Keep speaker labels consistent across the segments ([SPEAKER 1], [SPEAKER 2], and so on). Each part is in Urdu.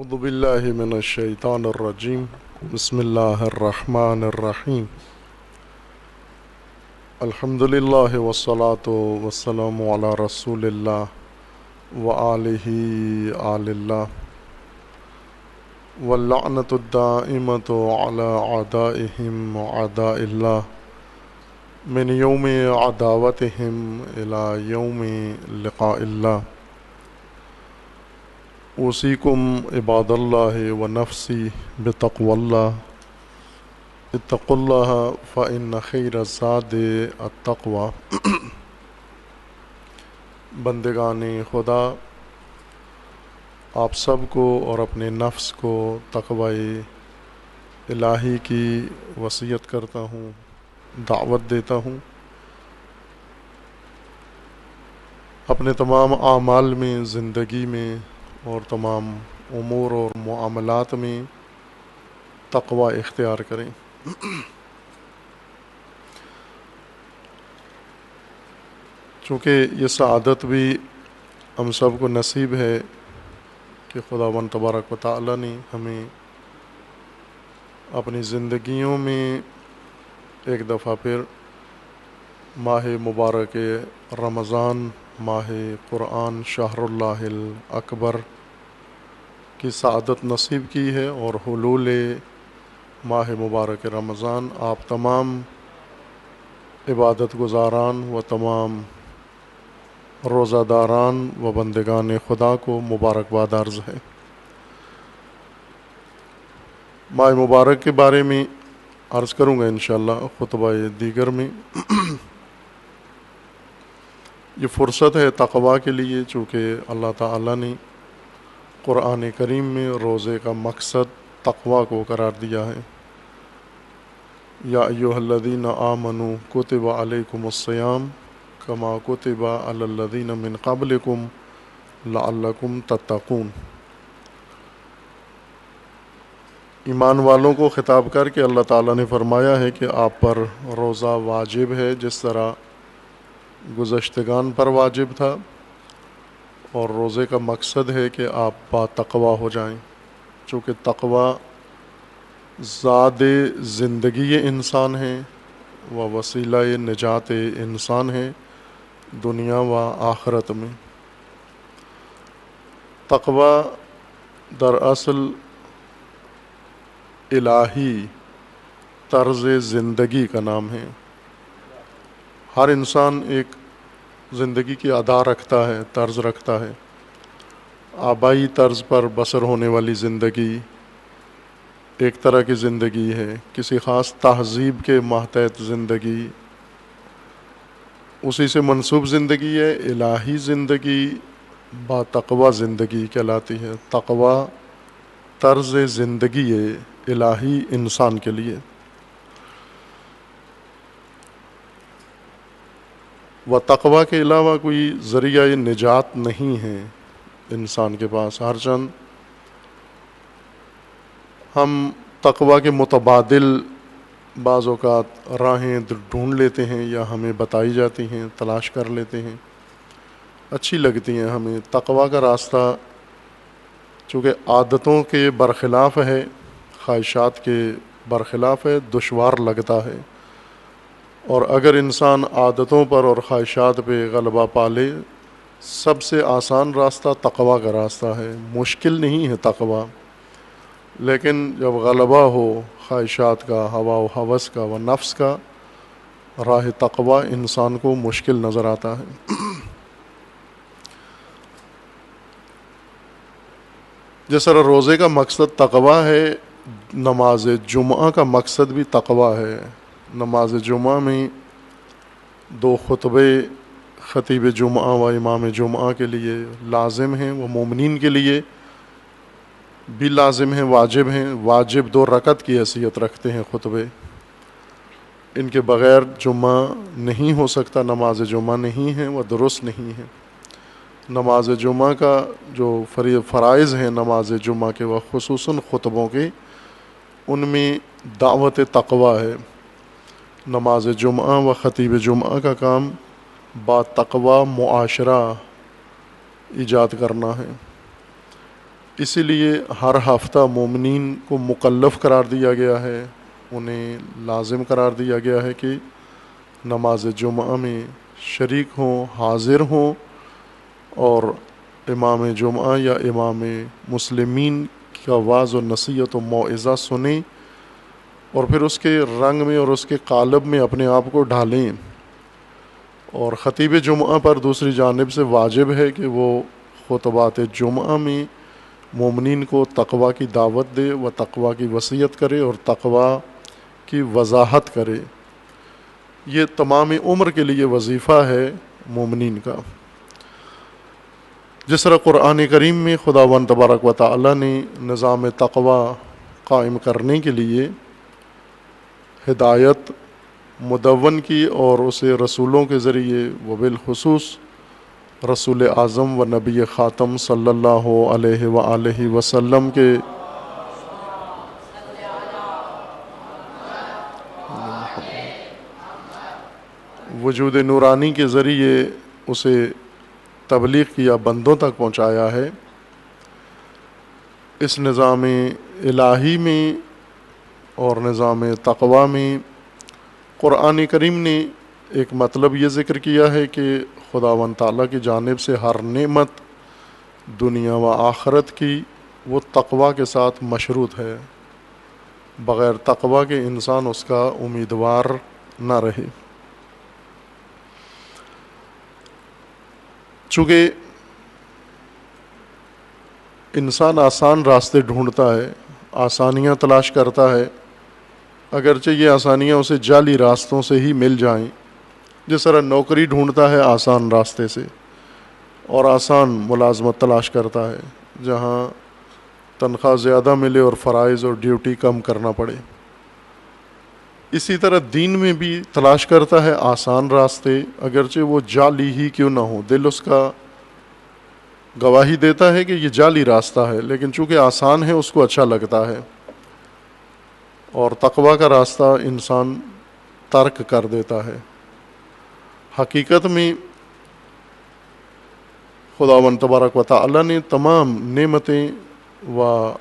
[SPEAKER 1] اعوذ باللہ من الشیطان الرجیم بسم اللہ الرحمن الرحیم الحمد للہ والصلاة والسلام علی رسول اللہ وآلہ آل اللہ واللعنۃ الدائمۃ علی اعدائہم اعداء اللہ من یوم عداوتہم الی یوم لقاء اللہ اوصیکم عباد اللہ و نفسی بتقوی اللہ اتقوا اللہ فإن خیر الزاد التقوی۔ بندگان خدا، آپ سب کو اور اپنے نفس کو تقوی الہی کی وصیت کرتا ہوں، دعوت دیتا ہوں۔ اپنے تمام اعمال میں، زندگی میں اور تمام امور اور معاملات میں تقوی اختیار کریں۔ چونکہ یہ سعادت بھی ہم سب کو نصیب ہے کہ خداوند تبارک و تعالیٰ نے ہمیں اپنی زندگیوں میں ایک دفعہ پھر ماہ مبارک رمضان، ماہ قرآن، شہر اللہ الاکبر کی سعادت نصیب کی ہے، اور حلول ماہ مبارک رمضان آپ تمام عبادت گزاران و تمام روزہ داران و بندگان خدا کو مبارکباد عرض ہے۔ ماہ مبارک کے بارے میں عرض کروں گا انشاءاللہ خطبہ دیگر میں۔ یہ فرصت ہے تقوی کے لیے، چونکہ اللہ تعالیٰ نے قرآن کریم میں روزے کا مقصد تقوی کو قرار دیا ہے۔ یا ایھا الذین آمنوا کتب علیکم الصیام کما کتب علی الذین من قبلکم لعلکم تتقون۔ ایمان والوں کو خطاب کر کے اللہ تعالیٰ نے فرمایا ہے کہ آپ پر روزہ واجب ہے، جس طرح گزشتگان پر واجب تھا، اور روزے کا مقصد ہے کہ آپ با تقوی ہو جائیں، چونکہ تقوی زاد زندگی انسان ہے و وسیلہ نجات انسان ہے دنیا و آخرت میں۔ تقوی دراصل الہی طرز زندگی کا نام ہے۔ ہر انسان ایک زندگی کی ادا رکھتا ہے، طرز رکھتا ہے۔ آبائی طرز پر بسر ہونے والی زندگی ایک طرح کی زندگی ہے، کسی خاص تہذیب کے ماتحت زندگی اسی سے منسوب زندگی ہے۔ الہی زندگی با تقوی زندگی کہلاتی ہے۔ تقوی طرز زندگی ہے الہی انسان کے لیے۔ و تقوی کے علاوہ کوئی ذریعہ نجات نہیں ہے انسان کے پاس۔ ہر چند ہم تقوی کے متبادل بعض اوقات راہیں ڈھونڈ لیتے ہیں، یا ہمیں بتائی جاتی ہیں، تلاش کر لیتے ہیں، اچھی لگتی ہیں ہمیں۔ تقوی کا راستہ چونکہ عادتوں کے برخلاف ہے، خواہشات کے برخلاف ہے، دشوار لگتا ہے، اور اگر انسان عادتوں پر اور خواہشات پہ غلبہ پا لے، سب سے آسان راستہ تقوی کا راستہ ہے۔ مشکل نہیں ہے تقوی، لیکن جب غلبہ ہو خواہشات کا، ہوا و ہوس کا و نفس کا، راہ تقوی انسان کو مشکل نظر آتا ہے۔ جس طرح روزے کا مقصد تقوی ہے، نماز جمعہ کا مقصد بھی تقوی ہے۔ نماز جمعہ میں 2 خطبے خطیب جمعہ و امام جمعہ کے لیے لازم ہیں، وہ مومنین کے لیے بھی لازم ہیں، واجب ہیں۔ واجب 2 رکعت کی حیثیت رکھتے ہیں خطبے، ان کے بغیر جمعہ نہیں ہو سکتا، نماز جمعہ نہیں ہے، وہ درست نہیں ہے۔ نماز جمعہ کا جو فرائض ہیں نماز جمعہ کے، وہ خصوصاً خطبوں کے، ان میں دعوت تقوی ہے۔ نماز جمعہ و خطیب جمعہ کا کام با تقوی معاشرہ ایجاد کرنا ہے۔ اسی لیے ہر ہفتہ مومنین کو مکلف قرار دیا گیا ہے، انہیں لازم قرار دیا گیا ہے کہ نماز جمعہ میں شریک ہوں، حاضر ہوں، اور امام جمعہ یا امام مسلمین کا وعظ و نصیحت و موعظہ سنیں، اور پھر اس کے رنگ میں اور اس کے قالب میں اپنے آپ کو ڈھالیں۔ اور خطیب جمعہ پر دوسری جانب سے واجب ہے کہ وہ خطبات جمعہ میں مومنین کو تقویٰ کی دعوت دے و تقویٰ کی وصیت کرے اور تقویٰ کی وضاحت کرے۔ یہ تمام عمر کے لیے وظیفہ ہے مومنین کا۔ جس طرح قرآن کریم میں خداوند تبارک و تعالی نے نظام تقویٰ قائم کرنے کے لیے ہدایت مدون کی اور اسے رسولوں کے ذریعے و بالخصوص رسول اعظم و نبی خاتم صلی اللہ علیہ وآلہ وسلم کے وجود نورانی کے ذریعے اسے تبلیغ کیا، بندوں تک پہنچایا ہے۔ اس نظام الہی میں اور نظام تقویٰ میں قرآن کریم نے ایک مطلب یہ ذکر کیا ہے کہ خداوند تعالیٰ کی جانب سے ہر نعمت دنیا و آخرت کی وہ تقویٰ کے ساتھ مشروط ہے، بغیر تقویٰ کے انسان اس کا امیدوار نہ رہے۔ چونکہ انسان آسان راستے ڈھونڈتا ہے، آسانیاں تلاش کرتا ہے، اگرچہ یہ آسانیاں اسے جعلی راستوں سے ہی مل جائیں، جس طرح نوکری ڈھونڈتا ہے آسان راستے سے اور آسان ملازمت تلاش کرتا ہے جہاں تنخواہ زیادہ ملے اور فرائض اور ڈیوٹی کم کرنا پڑے۔ اسی طرح دین میں بھی تلاش کرتا ہے آسان راستے، اگرچہ وہ جعلی ہی کیوں نہ ہو، دل اس کا گواہی دیتا ہے کہ یہ جعلی راستہ ہے، لیکن چونکہ آسان ہے اس کو اچھا لگتا ہے، اور تقویٰ کا راستہ انسان ترک کر دیتا ہے۔ حقیقت میں خداوند تبارک و تعالی نے تمام نعمتیں و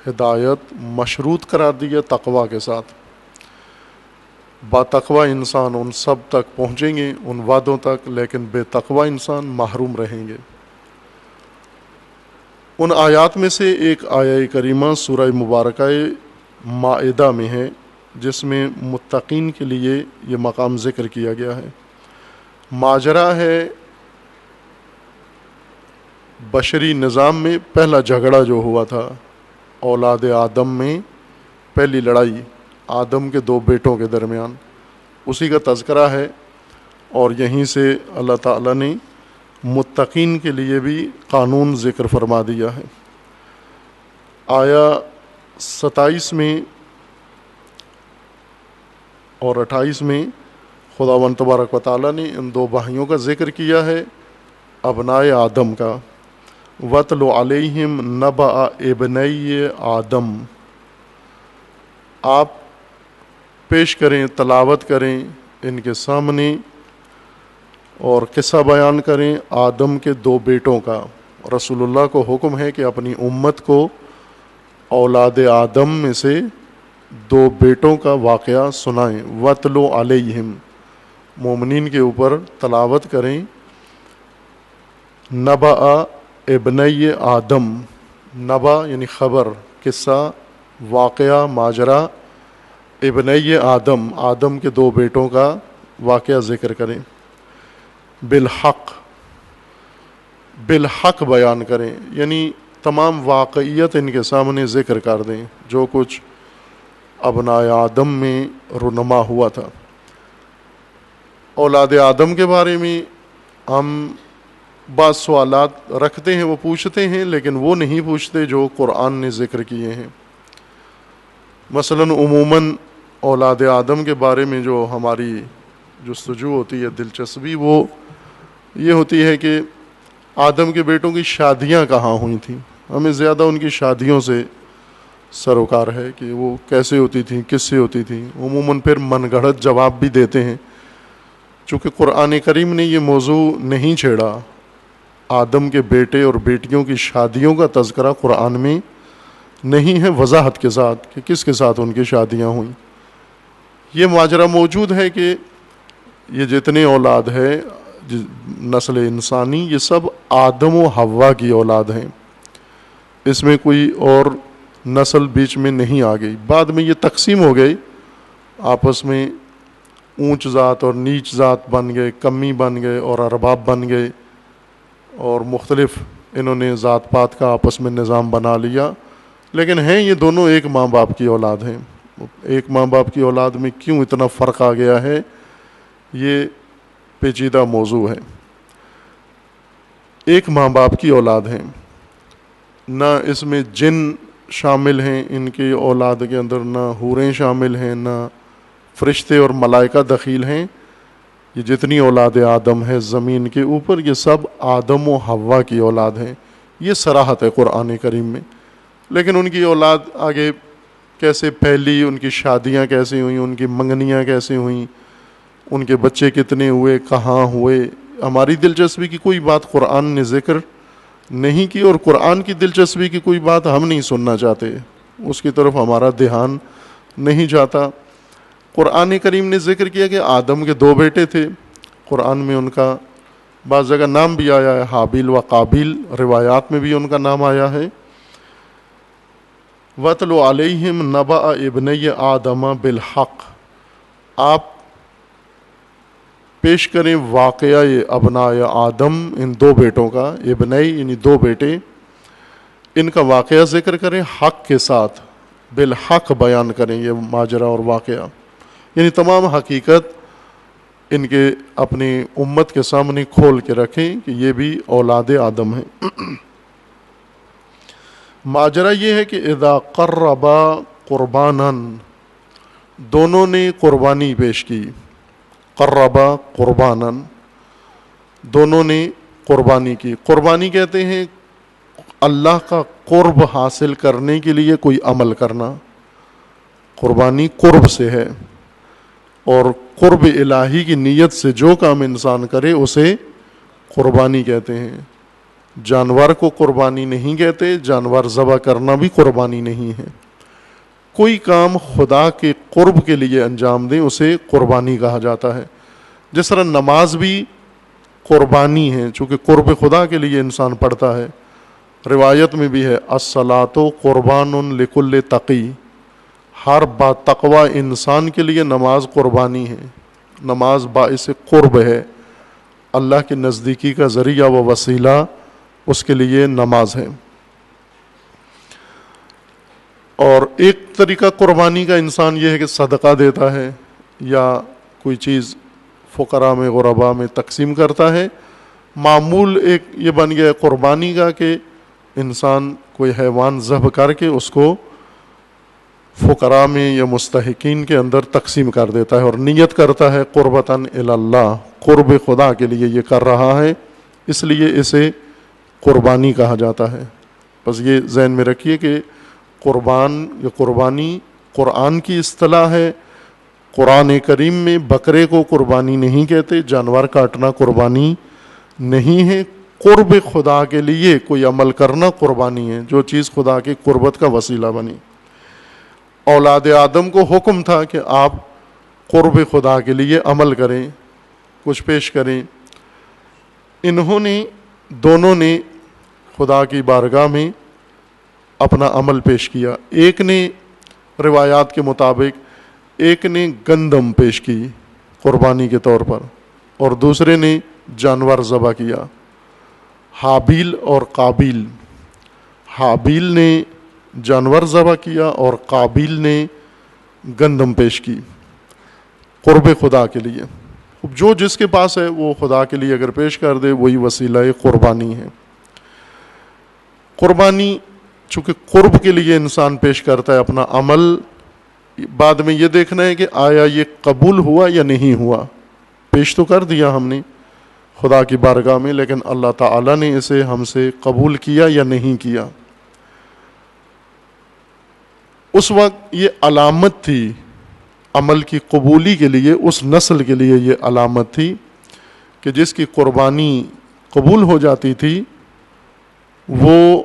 [SPEAKER 1] ہدایت مشروط قرار دی ہے تقویٰ کے ساتھ۔ با تقویٰ انسان ان سب تک پہنچیں گے، ان وعدوں تک، لیکن بے تقویٰ انسان محروم رہیں گے۔ ان آیات میں سے ایک آیہ کریمہ سورہ مبارکہ مائدہ میں ہے، جس میں متقین کے لیے یہ مقام ذکر کیا گیا ہے۔ ماجرا ہے بشری نظام میں پہلا جھگڑا جو ہوا تھا، اولاد آدم میں پہلی لڑائی آدم کے دو بیٹوں کے درمیان، اسی کا تذکرہ ہے، اور یہیں سے اللہ تعالیٰ نے متقین کے لیے بھی قانون ذکر فرما دیا ہے۔ آیا 27 میں اور 28 میں خداوند تبارک و تعالیٰ نے ان دو بھائیوں کا ذکر کیا ہے، ابنائے آدم کا۔ وَاتْلُ عَلَيْهِمْ نَبَأَ ابْنَيِ آدم، آپ پیش کریں، تلاوت کریں ان کے سامنے اور قصہ بیان کریں آدم کے دو بیٹوں کا۔ رسول اللہ کو حکم ہے کہ اپنی امت کو اولاد آدم میں سے دو بیٹوں کا واقعہ سنائیں۔ وَاتْلُ عَلَيْهِمْ، مومنین کے اوپر تلاوت کریں نبأ ابنی آدم، نبا یعنی خبر، قصہ، واقعہ، ماجرا، ابنی آدم، آدم کے دو بیٹوں کا واقعہ ذکر کریں۔ بالحق، بالحق بیان کریں، یعنی تمام واقعیت ان کے سامنے ذکر کر دیں جو کچھ ابنائے آدم میں رونما ہوا تھا۔ اولاد آدم کے بارے میں ہم بعض سوالات رکھتے ہیں، وہ پوچھتے ہیں، لیکن وہ نہیں پوچھتے جو قرآن نے ذکر کیے ہیں۔ مثلاً عموماً اولاد آدم کے بارے میں جو ہماری جستجو ہوتی ہے، دلچسپی، وہ یہ ہوتی ہے کہ آدم کے بیٹوں کی شادیاں کہاں ہوئی تھیں۔ ہمیں زیادہ ان کی شادیوں سے سروکار ہے کہ وہ کیسے ہوتی تھیں، کس سے ہوتی تھیں۔ عموماً پھر من گھڑت جواب بھی دیتے ہیں۔ چونکہ قرآن کریم نے یہ موضوع نہیں چھیڑا، آدم کے بیٹے اور بیٹیوں کی شادیوں کا تذکرہ قرآن میں نہیں ہے وضاحت کے ساتھ کہ کس کے ساتھ ان کی شادیاں ہوئیں. یہ ماجرا موجود ہے کہ یہ جتنے اولاد ہے نسل انسانی یہ سب آدم و حوا کی اولاد ہیں. اس میں کوئی اور نسل بیچ میں نہیں آ گئی. بعد میں یہ تقسیم ہو گئی, آپس میں اونچ ذات اور نیچ ذات بن گئے, کمی بن گئے اور ارباب بن گئے, اور مختلف انہوں نے ذات پات کا آپس میں نظام بنا لیا. لیکن ہیں یہ دونوں ایک ماں باپ کی اولاد ہیں. ایک ماں باپ کی اولاد میں کیوں اتنا فرق آ گیا ہے, یہ پیچیدہ موضوع ہے. ایک ماں باپ کی اولاد ہیں, نہ اس میں جن شامل ہیں ان کی اولاد کے اندر, نہ حوریں شامل ہیں, نہ فرشتے اور ملائکہ دخیل ہیں. یہ جتنی اولاد آدم ہے زمین کے اوپر یہ سب آدم و حوا کی اولاد ہیں. یہ صراحت ہے قرآن کریم میں. لیکن ان کی اولاد آگے کیسے پھیلی, ان کی شادیاں کیسے ہوئیں, ان کی منگنیاں کیسے ہوئیں, ان کے بچے کتنے ہوئے, کہاں ہوئے, ہماری دلچسپی کی کوئی بات قرآن نے ذکر نہیں کی, اور قرآن کی دلچسپی کی کوئی بات ہم نہیں سننا چاہتے, اس کی طرف ہمارا دھیان نہیں جاتا. قرآن کریم نے ذکر کیا کہ آدم کے 2 بیٹے تھے. قرآن میں ان کا بعض جگہ نام بھی آیا ہے, حابیل و قابیل, روایات میں بھی ان کا نام آیا ہے. وَاتْلُ عَلَيْهِمْ نَبَأَ ابْنَيَّ آدَمَ بِالْحَقِّ, آپ پیش کریں واقعہ ابناء آدم, ان 2 بیٹوں کا, ابنائی یعنی 2 بیٹے, ان کا واقعہ ذکر کریں حق کے ساتھ, بالحق بیان کریں یہ ماجرا اور واقعہ, یعنی تمام حقیقت ان کے اپنی امت کے سامنے کھول کے رکھیں کہ یہ بھی اولاد آدم ہیں. ماجرا یہ ہے کہ اذا قربا قربانا, دونوں نے قربانی پیش کی. قربا قربانا, دونوں نے قربانی کی. قربانی کہتے ہیں اللہ کا قرب حاصل کرنے کے لیے کوئی عمل کرنا. قربانی قرب سے ہے, اور قرب الہی کی نیت سے جو کام انسان کرے اسے قربانی کہتے ہیں. جانور کو قربانی نہیں کہتے, جانور ذبح کرنا بھی قربانی نہیں ہے. کوئی کام خدا کے قرب کے لیے انجام دیں اسے قربانی کہا جاتا ہے. جس طرح نماز بھی قربانی ہے, چونکہ قرب خدا کے لیے انسان پڑھتا ہے. روایت میں بھی ہے الصلاۃ قربان لکل تقی, ہر با تقوی انسان کے لیے نماز قربانی ہے. نماز باعث قرب ہے, اللہ کی نزدیکی کا ذریعہ و وسیلہ اس کے لیے نماز ہے. اور ایک طریقہ قربانی کا انسان یہ ہے کہ صدقہ دیتا ہے یا کوئی چیز فقراء میں غرباء میں تقسیم کرتا ہے. معمول ایک یہ بن گیا قربانی کا کہ انسان کوئی حیوان ذبح کر کے اس کو فقراء میں یا مستحقین کے اندر تقسیم کر دیتا ہے, اور نیت کرتا ہے قربتاً الی اللہ, قرب خدا کے لیے یہ کر رہا ہے, اس لیے اسے قربانی کہا جاتا ہے. بس یہ ذہن میں رکھیے کہ قربان یا قربانی قرآن کی اصطلاح ہے. قرآن کریم میں بکرے کو قربانی نہیں کہتے, جانور کاٹنا قربانی نہیں ہے. قرب خدا کے لیے کوئی عمل کرنا قربانی ہے, جو چیز خدا کی قربت کا وسیلہ بنی. اولاد آدم کو حکم تھا کہ آپ قرب خدا کے لیے عمل کریں, کچھ پیش کریں. انہوں نے دونوں نے خدا کی بارگاہ میں اپنا عمل پیش کیا. ایک نے روایات کے مطابق ایک نے گندم پیش کی قربانی کے طور پر, اور دوسرے نے جانور ذبح کیا. حابیل اور قابیل, حابیل نے جانور ذبح کیا اور قابیل نے گندم پیش کی قرب خدا کے لیے. جو جس کے پاس ہے وہ خدا کے لیے اگر پیش کر دے وہی وسیلہ قربانی ہے. قربانی چونکہ قرب کے لیے انسان پیش کرتا ہے اپنا عمل, بعد میں یہ دیکھنا ہے کہ آیا یہ قبول ہوا یا نہیں ہوا. پیش تو کر دیا ہم نے خدا کی بارگاہ میں, لیکن اللہ تعالیٰ نے اسے ہم سے قبول کیا یا نہیں کیا. اس وقت یہ علامت تھی عمل کی قبولی کے لیے, اس نسل کے لیے یہ علامت تھی کہ جس کی قربانی قبول ہو جاتی تھی وہ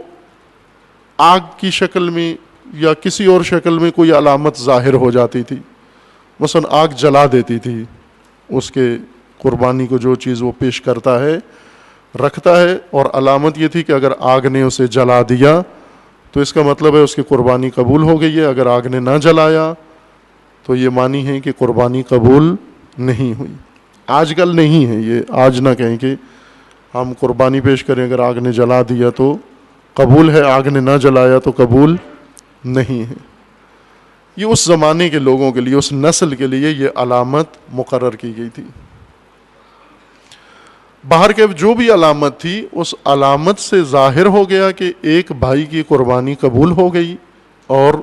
[SPEAKER 1] آگ کی شکل میں یا کسی اور شکل میں کوئی علامت ظاہر ہو جاتی تھی. مثلا آگ جلا دیتی تھی اس کے قربانی کو، جو چیز وہ پیش کرتا ہے رکھتا ہے، اور علامت یہ تھی کہ اگر آگ نے اسے جلا دیا تو اس کا مطلب ہے اس کی قربانی قبول ہو گئی ہے. اگر آگ نے نہ جلایا تو یہ معنی ہے کہ قربانی قبول نہیں ہوئی. آج کل نہیں ہے یہ، آج نہ کہیں کہ ہم قربانی پیش کریں اگر آگ نے جلا دیا تو قبول ہے، آگ نے نہ جلایا تو قبول نہیں ہے. یہ اس زمانے کے لوگوں کے لیے، اس نسل کے لیے یہ علامت مقرر کی گئی تھی. باہر کے جو بھی علامت تھی اس علامت سے ظاہر ہو گیا کہ ایک بھائی کی قربانی قبول ہو گئی اور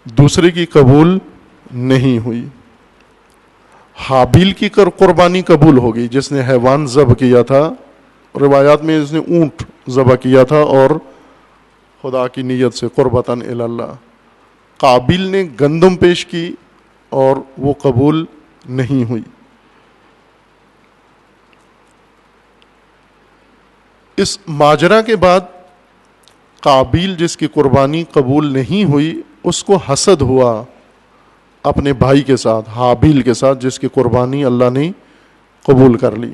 [SPEAKER 1] دوسرے کی قبول نہیں ہوئی. حابیل کی قربانی قبول ہو گئی جس نے حیوان ذبح کیا تھا، روایات میں اس نے اونٹ ذبح کیا تھا اور خدا کی نیت سے قربتاً الی اللہ. قابیل نے گندم پیش کی اور وہ قبول نہیں ہوئی. اس ماجرا کے بعد قابیل جس کی قربانی قبول نہیں ہوئی اس کو حسد ہوا اپنے بھائی کے ساتھ، حابیل کے ساتھ، جس کی قربانی اللہ نے قبول کر لی.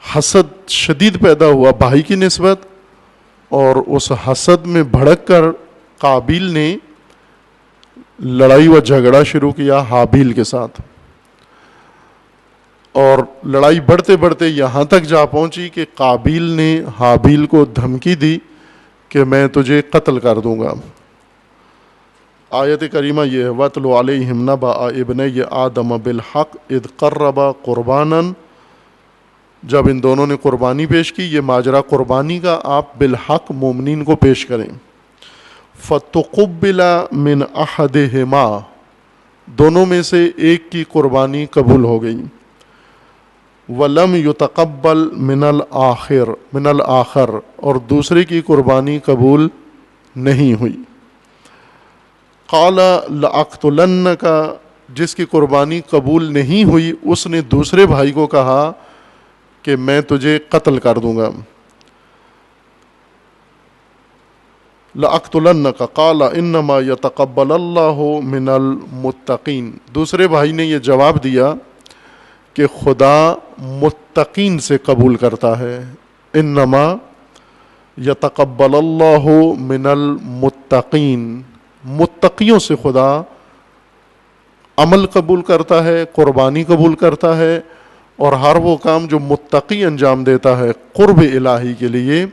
[SPEAKER 1] حسد شدید پیدا ہوا بھائی کی نسبت، اور اس حسد میں بھڑک کر قابیل نے لڑائی و جھگڑا شروع کیا حابیل کے ساتھ. اور لڑائی بڑھتے بڑھتے یہاں تک جا پہنچی کہ قابیل نے حابیل کو دھمکی دی کہ میں تجھے قتل کر دوں گا. آیت کریمہ یہ ہے وَاتْلُ عَلَيْهِمْ نَبَأَ ابْنَيَّ آدَمَ بِالْحَقِّ اِذْ قَرَّبَا قُرْبَانًا. جب ان دونوں نے قربانی پیش کی، یہ ماجرا قربانی کا، آپ بالحق مومنین کو پیش کریں. فَتُقُبِّلَ مِنْ أَحَدِهِمَا، دونوں میں سے ایک کی قربانی قبول ہو گئی. وَلَمْ يُتَقَبَّلْ مِنَ الْآخَرِ، اور دوسرے کی قربانی قبول نہیں ہوئی. قَالَ لَأَقْتُلَنَّكَ، جس کی قربانی قبول نہیں ہوئی اس نے دوسرے بھائی کو کہا کہ میں تجھے قتل کر دوں گا. لَأَقْتُلَنَّكَ قَالَ إِنَّمَا يَتَقَبَّلُ اللَّهُ مِنَ الْمُتَّقِينَ. دوسرے بھائی نے یہ جواب دیا کہ خدا متقین سے قبول کرتا ہے. انما یتقبل اللہ من المتقین، متقیوں سے خدا عمل قبول کرتا ہے، قربانی قبول کرتا ہے، اور ہر وہ کام جو متقی انجام دیتا ہے قرب الہی کے لیے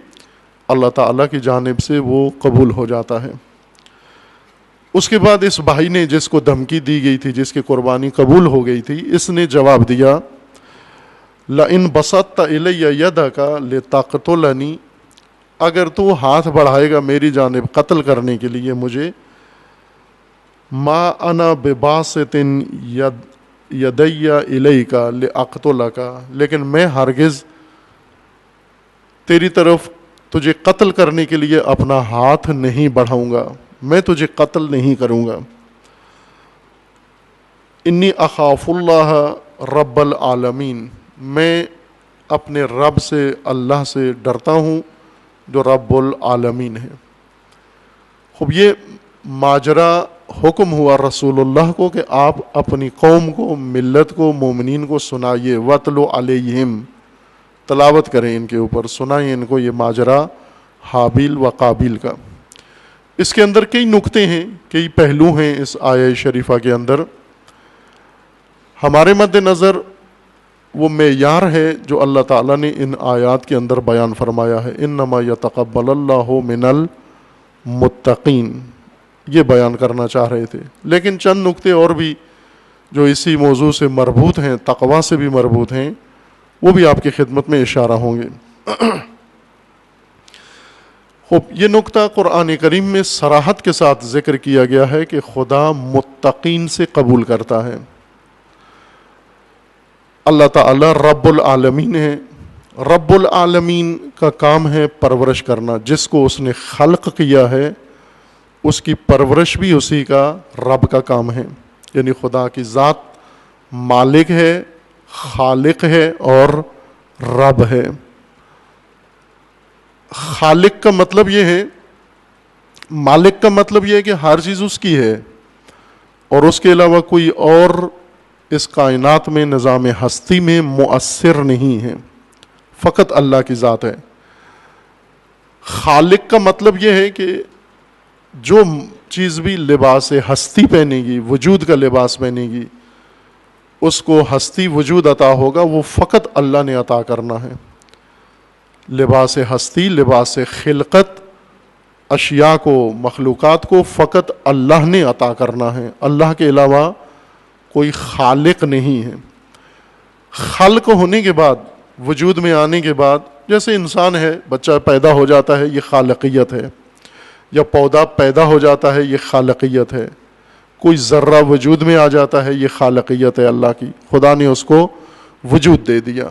[SPEAKER 1] اللہ تعالیٰ کی جانب سے وہ قبول ہو جاتا ہے. اس کے بعد اس بھائی نے جس کو دھمکی دی گئی تھی، جس کی قربانی قبول ہو گئی تھی، اس نے جواب دیا لَإِن بَسَطتَ إِلَيَّ يَدَكَ لِتَقْتُلَنِي، اگر تو ہاتھ بڑھائے گا میری جانب قتل کرنے کے لیے مجھے، مَا أَنَا بِبَاسِطٍ يَدَيَّ إِلَيْكَ لِأَقْتُلَكَ، لیکن میں ہرگز تیری طرف تجھے قتل کرنے کے لیے اپنا ہاتھ نہیں بڑھاؤں گا، میں تجھے قتل نہیں کروں گا. انی اخاف اللہ رب العالمین، میں اپنے رب سے، اللہ سے ڈرتا ہوں جو رب العالمین ہے. خوب یہ ماجرا حکم ہوا رسول اللہ کو کہ آپ اپنی قوم کو، ملت کو، مومنین کو سنائیے. وَاتْلُ عَلَيْهِمْ، تلاوت کریں ان کے اوپر، سنائیں ان کو یہ ماجرا حابیل و قابیل کا. اس کے اندر کئی نکتے ہیں، کئی پہلو ہیں اس آیہ شریفہ کے اندر. ہمارے مد نظر وہ معیار ہے جو اللہ تعالیٰ نے ان آیات کے اندر بیان فرمایا ہے. انما یتقبل اللہ من المتقین، یہ بیان کرنا چاہ رہے تھے. لیکن چند نکتے اور بھی جو اسی موضوع سے مربوط ہیں، تقویٰ سے بھی مربوط ہیں، وہ بھی آپ کی خدمت میں اشارہ ہوں گے. خوب یہ نکتہ قرآن کریم میں صراحت کے ساتھ ذکر کیا گیا ہے کہ خدا متقین سے قبول کرتا ہے. اللہ تعالیٰ رب العالمین ہے. رب العالمین کا کام ہے پرورش کرنا. جس کو اس نے خلق کیا ہے اس کی پرورش بھی اسی کا، رب کا کام ہے. یعنی خدا کی ذات مالک ہے، خالق ہے اور رب ہے. خالق کا مطلب یہ ہے، مالک کا مطلب یہ ہے کہ ہر چیز اس کی ہے اور اس کے علاوہ کوئی اور اس کائنات میں نظام ہستی میں مؤثر نہیں ہے، فقط اللہ کی ذات ہے. خالق کا مطلب یہ ہے کہ جو چیز بھی لباس ہستی پہنے گی، وجود کا لباس پہنے گی، اس کو ہستی وجود عطا ہوگا، وہ فقط اللہ نے عطا کرنا ہے. لباس ہستی، لباس خلقت، اشیاء کو، مخلوقات کو فقط اللہ نے عطا کرنا ہے. اللہ کے علاوہ کوئی خالق نہیں ہے. خلق ہونے کے بعد، وجود میں آنے کے بعد، جیسے انسان ہے، بچہ پیدا ہو جاتا ہے، یہ خالقیت ہے، یا پودا پیدا ہو جاتا ہے، یہ خالقیت ہے. کوئی ذرہ وجود میں آ جاتا ہے، یہ خالقیت ہے اللہ کی. خدا نے اس کو وجود دے دیا،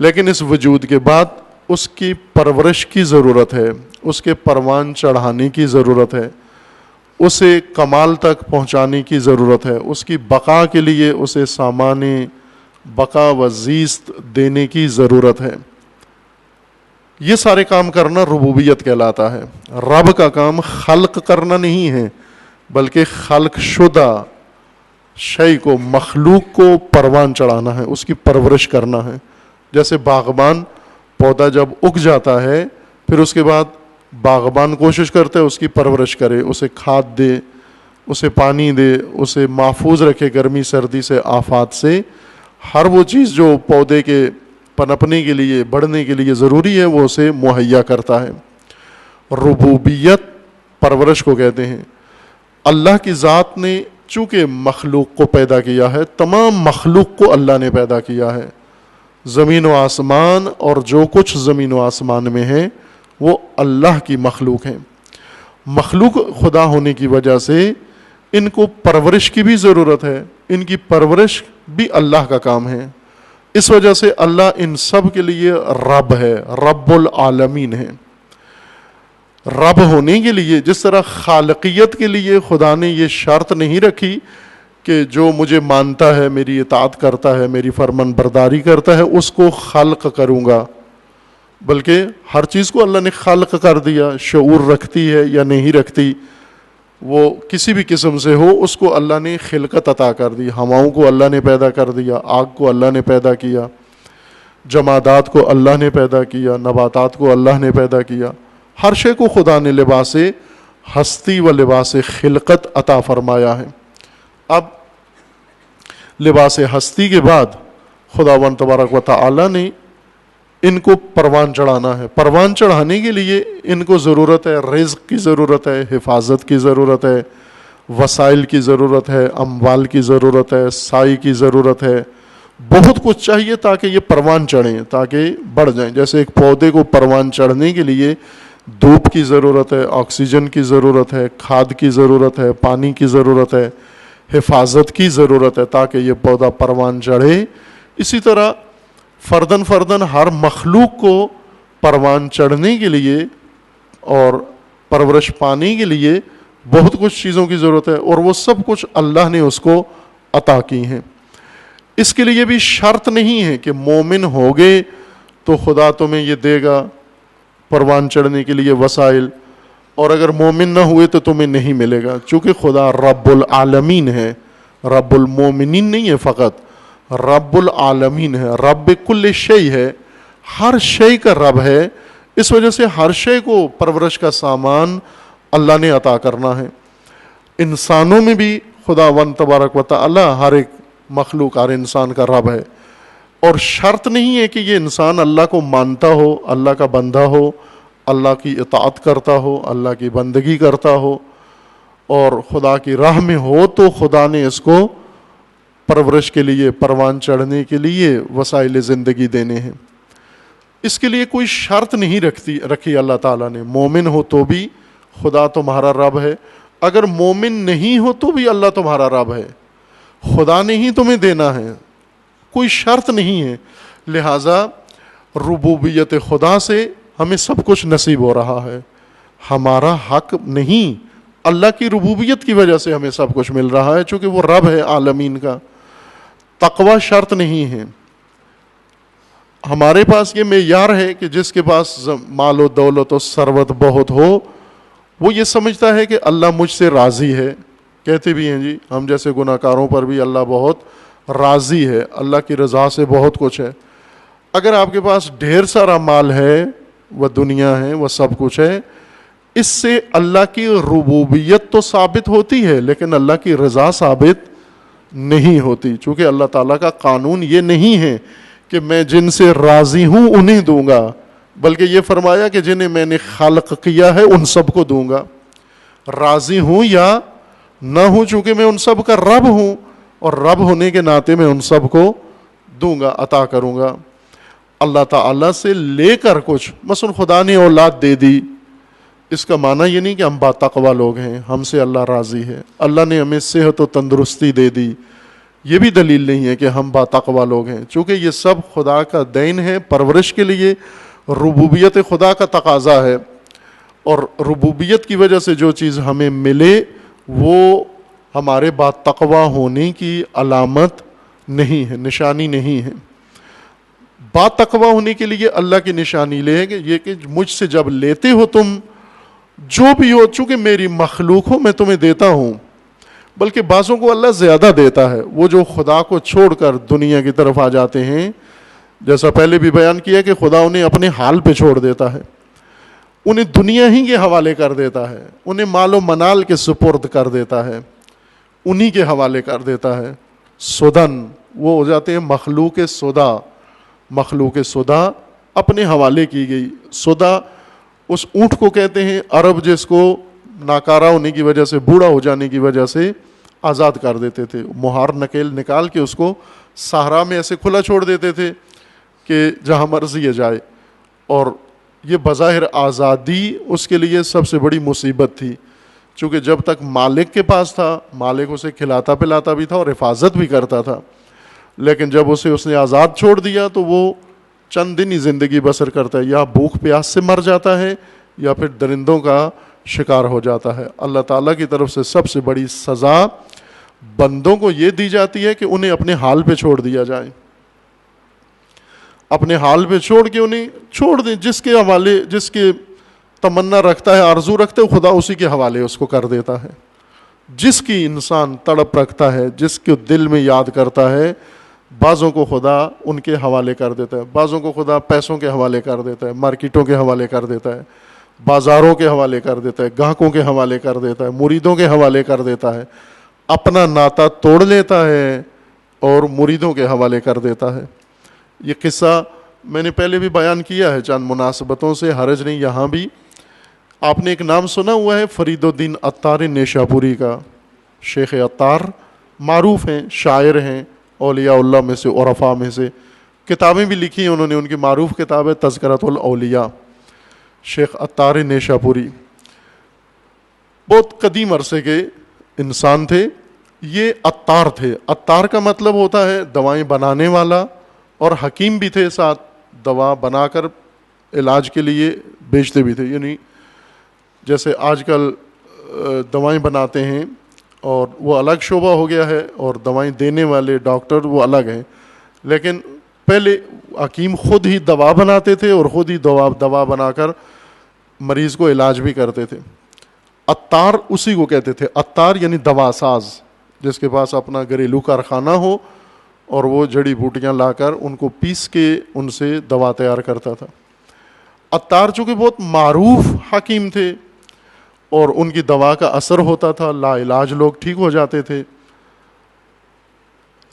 [SPEAKER 1] لیکن اس وجود کے بعد اس کی پرورش کی ضرورت ہے، اس کے پروان چڑھانے کی ضرورت ہے، اسے کمال تک پہنچانے کی ضرورت ہے، اس کی بقا کے لیے اسے سامان بقا و زیست دینے کی ضرورت ہے. یہ سارے کام کرنا ربوبیت کہلاتا ہے. رب کا کام خلق کرنا نہیں ہے، بلکہ خلق شدہ شے کو، مخلوق کو پروان چڑھانا ہے، اس کی پرورش کرنا ہے. جیسے باغبان پودا جب اگ جاتا ہے، پھر اس کے بعد باغبان کوشش کرتا ہے اس کی پرورش کرے، اسے کھاد دے، اسے پانی دے، اسے محفوظ رکھے گرمی سردی سے، آفات سے. ہر وہ چیز جو پودے کے پنپنے کے لیے، بڑھنے کے لیے ضروری ہے، وہ اسے مہیا کرتا ہے. ربوبیت پرورش کو کہتے ہیں. اللہ کی ذات نے چونکہ مخلوق کو پیدا کیا ہے، تمام مخلوق کو اللہ نے پیدا کیا ہے. زمین و آسمان اور جو کچھ زمین و آسمان میں ہے وہ اللہ کی مخلوق ہیں. مخلوق خدا ہونے کی وجہ سے ان کو پرورش کی بھی ضرورت ہے، ان کی پرورش بھی اللہ کا کام ہے. اس وجہ سے اللہ ان سب کے لیے رب ہے، رب العالمین ہے. رب ہونے کے لیے، جس طرح خالقیت کے لیے خدا نے یہ شرط نہیں رکھی کہ جو مجھے مانتا ہے، میری اطاعت کرتا ہے، میری فرمان برداری کرتا ہے، اس کو خلق کروں گا، بلکہ ہر چیز کو اللہ نے خلق کر دیا. شعور رکھتی ہے یا نہیں رکھتی، وہ کسی بھی قسم سے ہو، اس کو اللہ نے خلقت عطا کر دی. ہواؤں کو اللہ نے پیدا کر دیا، آگ کو اللہ نے پیدا کیا، جمادات کو اللہ نے پیدا کیا، نباتات کو اللہ نے پیدا کیا. ہر شے کو خدا نے لباس ہستی و لباس خلقت عطا فرمایا ہے. اب لباس ہستی کے بعد خداوند تبارک و تعالی نے ان کو پروان چڑھانا ہے. پروان چڑھانے کے لیے ان کو ضرورت ہے، رزق کی ضرورت ہے، حفاظت کی ضرورت ہے، وسائل کی ضرورت ہے، اموال کی ضرورت ہے، سائی کی ضرورت ہے. بہت کچھ چاہیے تاکہ یہ پروان چڑھیں، تاکہ بڑھ جائیں. جیسے ایک پودے کو پروان چڑھنے کے لیے دھوپ کی ضرورت ہے، آکسیجن کی ضرورت ہے، کھاد کی ضرورت ہے، پانی کی ضرورت ہے، حفاظت کی ضرورت ہے تاکہ یہ پودا پروان چڑھے. اسی طرح فردن فردن ہر مخلوق کو پروان چڑھنے کے لیے اور پرورش پانے کے لیے بہت کچھ چیزوں کی ضرورت ہے، اور وہ سب کچھ اللہ نے اس کو عطا کی ہیں. اس کے لیے بھی شرط نہیں ہے کہ مومن ہوگے تو خدا تمہیں یہ دے گا پروان چڑھنے کے لیے وسائل، اور اگر مومن نہ ہوئے تو تمہیں نہیں ملے گا. چونکہ خدا رب العالمین ہے، رب المومنین نہیں ہے، فقط رب العالمین ہے، رب کل شیء ہے، ہر شے کا رب ہے. اس وجہ سے ہر شے کو پرورش کا سامان اللہ نے عطا کرنا ہے. انسانوں میں بھی خداوند تبارک و تعالی ہر ایک مخلوق، ہر انسان کا رب ہے. اور شرط نہیں ہے کہ یہ انسان اللہ کو مانتا ہو، اللہ کا بندہ ہو، اللہ کی اطاعت کرتا ہو، اللہ کی بندگی کرتا ہو اور خدا کی راہ میں ہو تو خدا نے اس کو پرورش کے لیے، پروان چڑھنے کے لیے وسائل زندگی دینے ہیں. اس کے لیے کوئی شرط نہیں رکھی اللہ تعالیٰ نے. مومن ہو تو بھی خدا تمہارا رب ہے، اگر مومن نہیں ہو تو بھی اللہ تمہارا رب ہے. خدا نے ہی تمہیں دینا ہے، کوئی شرط نہیں ہے. لہٰذا ربوبیت خدا سے ہمیں سب کچھ نصیب ہو رہا ہے. ہمارا حق نہیں، اللہ کی ربوبیت کی وجہ سے ہمیں سب کچھ مل رہا ہے، چونکہ وہ رب ہے عالمین کا. تقوی شرط نہیں ہے. ہمارے پاس یہ معیار ہے کہ جس کے پاس مال و دولت و ثروت بہت ہو وہ یہ سمجھتا ہے کہ اللہ مجھ سے راضی ہے. کہتے بھی ہیں جی ہم جیسے گناہ کاروں پر بھی اللہ بہت راضی ہے, اللہ کی رضا سے بہت کچھ ہے. اگر آپ کے پاس ڈھیر سارا مال ہے, وہ دنیا ہے, وہ سب کچھ ہے, اس سے اللہ کی ربوبیت تو ثابت ہوتی ہے لیکن اللہ کی رضا ثابت نہیں ہوتی, چونکہ اللہ تعالیٰ کا قانون یہ نہیں ہے کہ میں جن سے راضی ہوں انہیں دوں گا, بلکہ یہ فرمایا کہ جنہیں میں نے خلق کیا ہے ان سب کو دوں گا. راضی ہوں یا نہ ہوں, چونکہ میں ان سب کا رب ہوں اور رب ہونے کے ناطے میں ان سب کو دوں گا, عطا کروں گا. اللہ تعالیٰ سے لے کر کچھ, مثلا خدا نے اولاد دے دی, اس کا معنی یہ نہیں کہ ہم با تقویٰ لوگ ہیں, ہم سے اللہ راضی ہے. اللہ نے ہمیں صحت و تندرستی دے دی, یہ بھی دلیل نہیں ہے کہ ہم با تقویٰ لوگ ہیں, چونکہ یہ سب خدا کا دین ہے پرورش کے لیے, ربوبیت خدا کا تقاضا ہے. اور ربوبیت کی وجہ سے جو چیز ہمیں ملے وہ ہمارے با تقویٰ ہونے کی علامت نہیں ہے, نشانی نہیں ہے. با تقویٰ ہونے کے لیے اللہ کی نشانی لے کہ یہ کہ مجھ سے جب لیتے ہو تم جو بھی ہو, چونکہ میری مخلوق ہو میں تمہیں دیتا ہوں, بلکہ بعضوں کو اللہ زیادہ دیتا ہے. وہ جو خدا کو چھوڑ کر دنیا کی طرف آ جاتے ہیں, جیسا پہلے بھی بیان کیا کہ خدا انہیں اپنے حال پہ چھوڑ دیتا ہے, انہیں دنیا ہی کے حوالے کر دیتا ہے, انہیں مال و منال کے سپرد کر دیتا ہے, انہی کے حوالے کر دیتا ہے. سدن وہ ہو جاتے ہیں مخلوق سدا, مخلوق سدا اپنے حوالے کی گئی. سدا اس اونٹ کو کہتے ہیں عرب جس کو ناکارہ ہونے کی وجہ سے, بوڑھا ہو جانے کی وجہ سے آزاد کر دیتے تھے, مہار نکیل نکال کے اس کو صحرا میں ایسے کھلا چھوڑ دیتے تھے کہ جہاں مرضی ہے جائے. اور یہ بظاہر آزادی اس کے لیے سب سے بڑی مصیبت تھی, چونکہ جب تک مالک کے پاس تھا, مالک اسے کھلاتا پلاتا بھی تھا اور حفاظت بھی کرتا تھا, لیکن جب اس نے آزاد چھوڑ دیا تو وہ چند دن ہی زندگی بسر کرتا ہے, یا بھوک پیاس سے مر جاتا ہے یا پھر درندوں کا شکار ہو جاتا ہے. اللہ تعالیٰ کی طرف سے سب سے بڑی سزا بندوں کو یہ دی جاتی ہے کہ انہیں اپنے حال پہ چھوڑ دیا جائے, اپنے حال پہ چھوڑ کے انہیں چھوڑ دیں, جس کے حوالے جس کے تمنا رکھتا ہے, آرزو رکھتا ہے, خدا اسی کے حوالے اس کو کر دیتا ہے. جس کی انسان تڑپ رکھتا ہے, جس کے دل میں یاد کرتا ہے, بعضوں کو خدا ان کے حوالے کر دیتا ہے, بعضوں کو خدا پیسوں کے حوالے کر دیتا ہے, مارکیٹوں کے حوالے کر دیتا ہے, بازاروں کے حوالے کر دیتا ہے, گاہکوں کے حوالے کر دیتا ہے, مریدوں کے حوالے کر دیتا ہے, اپنا ناطہ توڑ لیتا ہے اور مریدوں کے حوالے کر دیتا ہے. یہ قصہ میں نے پہلے بھی بیان کیا ہے چند مناسبتوں سے, حرج نہیں یہاں بھی. آپ نے ایک نام سنا ہوا ہے فرید الدین عطار نیشا پوری کا. شیخ عطار معروف ہیں, شاعر ہیں, اولیاء اللہ میں سے, عرفاء میں سے, کتابیں بھی لکھی ہیں انہوں نے. ان کی معروف کتاب ہے تذکرۃ الاولیاء. شیخ عطار نیشا پوری بہت قدیم عرصے کے انسان تھے. یہ عطار تھے. عطار کا مطلب ہوتا ہے دوائیں بنانے والا, اور حکیم بھی تھے ساتھ, دوا بنا کر علاج کے لیے بیچتے بھی تھے. یعنی جیسے آج کل دوائیں بناتے ہیں اور وہ الگ شعبہ ہو گیا ہے, اور دوائیں دینے والے ڈاکٹر وہ الگ ہیں, لیکن پہلے حکیم خود ہی دوا بناتے تھے اور خود ہی دوا بنا کر مریض کو علاج بھی کرتے تھے. عطار اسی کو کہتے تھے. عطار یعنی دوا ساز, جس کے پاس اپنا گھریلو کارخانہ ہو اور وہ جڑی بوٹیاں لا کر ان کو پیس کے ان سے دوا تیار کرتا تھا. عطار چونکہ بہت معروف حکیم تھے اور ان کی دوا کا اثر ہوتا تھا, لا علاج لوگ ٹھیک ہو جاتے تھے.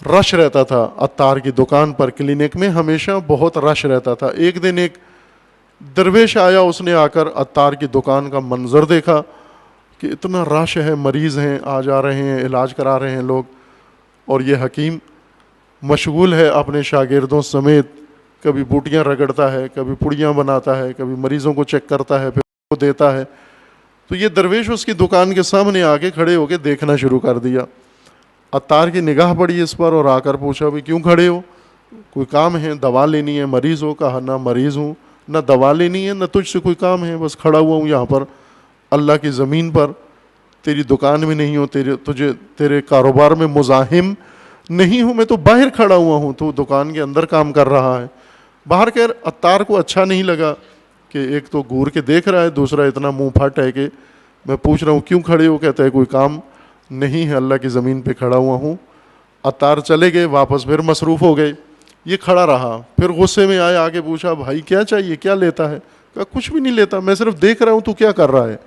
[SPEAKER 1] رش رہتا تھا عطار کی دکان پر, کلینک میں ہمیشہ بہت رش رہتا تھا. ایک دن ایک درویش آیا, اس نے آ کر عطار کی دکان کا منظر دیکھا کہ اتنا رش ہے, مریض ہیں, آ جا رہے ہیں, علاج کرا رہے ہیں لوگ, اور یہ حکیم مشغول ہے اپنے شاگردوں سمیت, کبھی بوٹیاں رگڑتا ہے, کبھی پڑیاں بناتا ہے, کبھی مریضوں کو چیک کرتا ہے, پھر وہ دیتا ہے. تو یہ درویش اس کی دکان کے سامنے آ کے کھڑے ہو کے دیکھنا شروع کر دیا. عطار کی نگاہ پڑی اس پر اور آ کر پوچھا بھی کیوں کھڑے ہو, کوئی کام ہے, دوا لینی ہے, مریض ہو؟ کہا نہ مریض ہوں, نہ دوا لینی ہے, نہ تجھ سے کوئی کام ہے, بس کھڑا ہوا ہوں یہاں پر اللہ کی زمین پر, تیری دکان میں نہیں ہوں, تیرے کاروبار میں مزاحم نہیں ہوں, میں تو باہر کھڑا ہوا ہوں, تو دکان کے اندر کام کر رہا ہے. باہر کے عطار کو اچھا نہیں لگا کہ ایک تو گور کے دیکھ رہا ہے, دوسرا اتنا منہ پھٹ ہے کہ میں پوچھ رہا ہوں کیوں کھڑے ہو, کہتا ہے کوئی کام نہیں ہے, اللہ کی زمین پہ کھڑا ہوا ہوں. عطار چلے گئے, واپس پھر مصروف ہو گئے. یہ کھڑا رہا, پھر غصے میں آئے, آگے پوچھا بھائی کیا چاہیے, کیا لیتا ہے؟ کہا کچھ بھی نہیں لیتا, میں صرف دیکھ رہا ہوں تو کیا کر رہا ہے.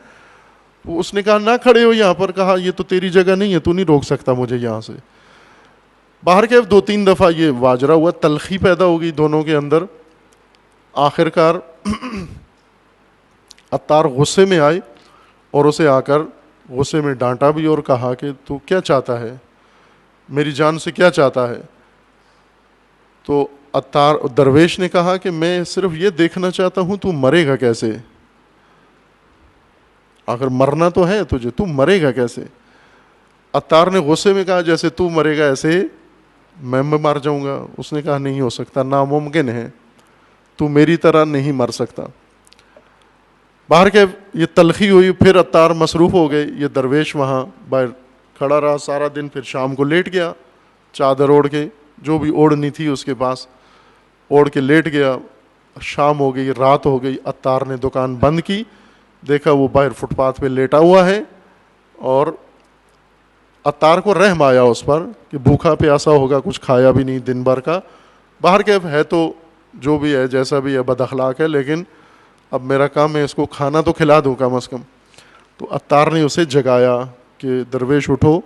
[SPEAKER 1] اس نے کہا نہ کھڑے ہو یہاں پر. کہا یہ تو تیری جگہ نہیں ہے, تو نہیں روک سکتا مجھے یہاں سے. باہر کے 2-3 دفعہ یہ واجرہ ہوا, تلخی پیدا ہو گئی دونوں کے اندر. آخر کار عطار غصے میں آئے اور اسے آ کر غصے میں ڈانٹا بھی اور کہا کہ تو کیا چاہتا ہے, میری جان سے کیا چاہتا ہے؟ تو عطار درویش نے کہا کہ میں صرف یہ دیکھنا چاہتا ہوں تو مرے گا کیسے, اگر مرنا تو ہے تجھے, تو مرے گا کیسے؟ عطار نے غصے میں کہا جیسے تو مرے گا ایسے میں مر جاؤں گا. اس نے کہا نہیں ہو سکتا, ناممکن ہے, تو میری طرح نہیں مر سکتا. باہر کے یہ تلخی ہوئی, پھر عطار مصروف ہو گئے. یہ درویش وہاں باہر کھڑا رہا سارا دن, پھر شام کو لیٹ گیا چادر اوڑھ کے, جو بھی اوڑھنی تھی اس کے پاس اوڑھ کے لیٹ گیا. شام ہو گئی, رات ہو گئی. عطار نے دکان بند کی, دیکھا وہ باہر فٹ پاتھ پہ لیٹا ہوا ہے, اور عطار کو رحم آیا اس پر کہ بھوکا پیاسا ہوگا, کچھ کھایا بھی نہیں دن بھر کا. باہر کے ہے تو جو بھی ہے جیسا بھی ہے بد اخلاق ہے, لیکن اب میرا کام ہے اس کو کھانا تو کھلا دوں کم از کم. تو عطار نے اسے جگایا کہ درویش اٹھو,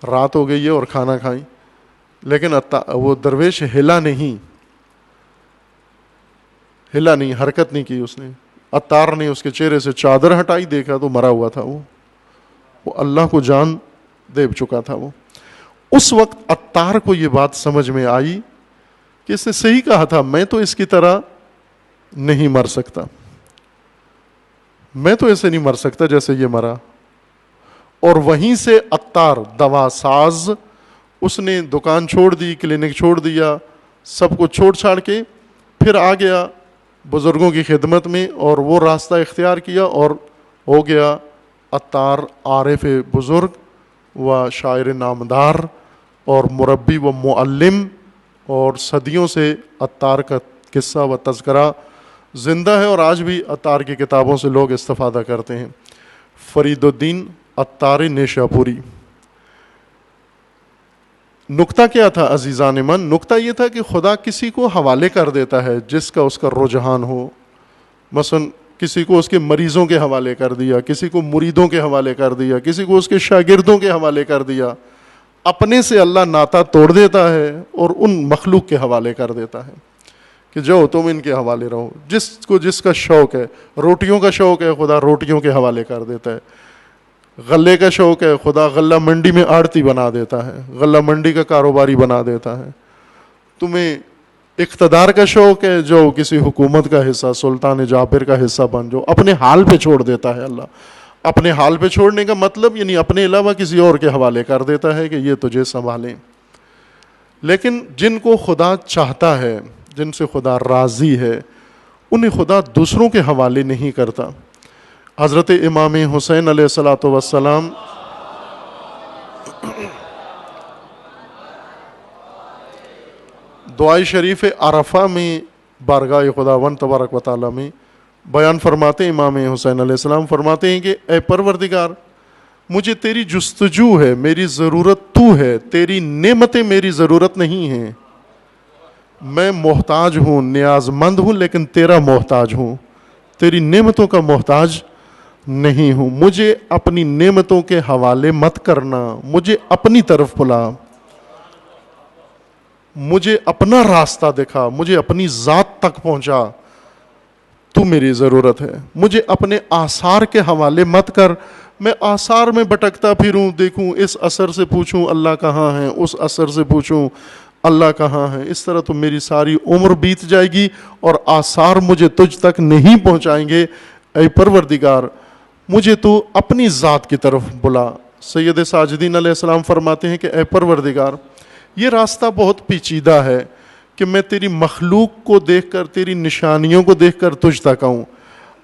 [SPEAKER 1] رات ہو گئی ہے اور کھانا کھائیں. لیکن وہ درویش ہلا نہیں, حرکت نہیں کی اس نے. عطار نے اس کے چہرے سے چادر ہٹائی, دیکھا تو مرا ہوا تھا وہ اللہ کو جان دے چکا تھا. وہ اس وقت عطار کو یہ بات سمجھ میں آئی کہ اس نے صحیح کہا تھا, میں تو اس کی طرح نہیں مر سکتا, میں تو ایسے نہیں مر سکتا جیسے یہ مرا. اور وہیں سے عطار دوا ساز, اس نے دکان چھوڑ دی, کلینک چھوڑ دیا, سب کو چھوڑ چھاڑ کے پھر آ گیا بزرگوں کی خدمت میں, اور وہ راستہ اختیار کیا اور ہو گیا عطار عارف بزرگ و شاعر نامدار اور مربی و معلم. اور صدیوں سے عطار کا قصہ و تذکرہ زندہ ہے, اور آج بھی عطار کی کتابوں سے لوگ استفادہ کرتے ہیں. فرید الدین عطار نیشاپوری. نکتہ کیا تھا عزیزان من؟ نکتہ یہ تھا کہ خدا کسی کو حوالے کر دیتا ہے جس کا اس کا رجحان ہو. مثلا کسی کو اس کے مریضوں کے حوالے کر دیا, کسی کو مریدوں کے حوالے کر دیا, کسی کو اس کے شاگردوں کے حوالے کر دیا. اپنے سے اللہ ناتا توڑ دیتا ہے اور ان مخلوق کے حوالے کر دیتا ہے کہ جاؤ تم ان کے حوالے رہو. جس کو جس کا شوق ہے, روٹیوں کا شوق ہے, خدا روٹیوں کے حوالے کر دیتا ہے. غلے کا شوق ہے, خدا غلہ منڈی میں آڑتی بنا دیتا ہے, غلہ منڈی کا کاروباری بنا دیتا ہے. تمہیں اقتدار کا شوق ہے, جو کسی حکومت کا حصہ, سلطان جابر کا حصہ بن جاؤ, اپنے حال پہ چھوڑ دیتا ہے اللہ. اپنے حال پہ چھوڑنے کا مطلب یعنی اپنے علاوہ کسی اور کے حوالے کر دیتا ہے کہ یہ تجھے سنبھالیں. لیکن جن کو خدا چاہتا ہے, جن سے خدا راضی ہے, انہیں خدا دوسروں کے حوالے نہیں کرتا. حضرت امام حسین علیہ الصلوۃ والسلام دعائے شریف عرفہ میں بارگاہ خداوند تبارک و تعالیٰ میں بیان فرماتے ہیں. امام حسین علیہ السلام فرماتے ہیں کہ اے پروردگار, مجھے تیری جستجو ہے, میری ضرورت تو ہے, تیری نعمتیں میری ضرورت نہیں ہیں. میں محتاج ہوں, نیاز مند ہوں, لیکن تیرا محتاج ہوں, تیری نعمتوں کا محتاج نہیں ہوں. مجھے اپنی نعمتوں کے حوالے مت کرنا, مجھے اپنی طرف بلا, مجھے اپنا راستہ دکھا, مجھے اپنی ذات تک پہنچا, تو میری ضرورت ہے. مجھے اپنے آثار کے حوالے مت کر, میں آثار میں بھٹکتا پھروں, دیکھوں اس اثر سے پوچھوں اللہ کہاں ہے, اس اثر سے پوچھوں اللہ کہاں ہے. اس طرح تو میری ساری عمر بیت جائے گی اور آثار مجھے تجھ تک نہیں پہنچائیں گے. اے پروردگار, مجھے تو اپنی ذات کی طرف بلا. سید ساجدین علیہ السلام فرماتے ہیں کہ اے پروردگار, یہ راستہ بہت پیچیدہ ہے کہ میں تیری مخلوق کو دیکھ کر, تیری نشانیوں کو دیکھ کر تجھ تک آؤں.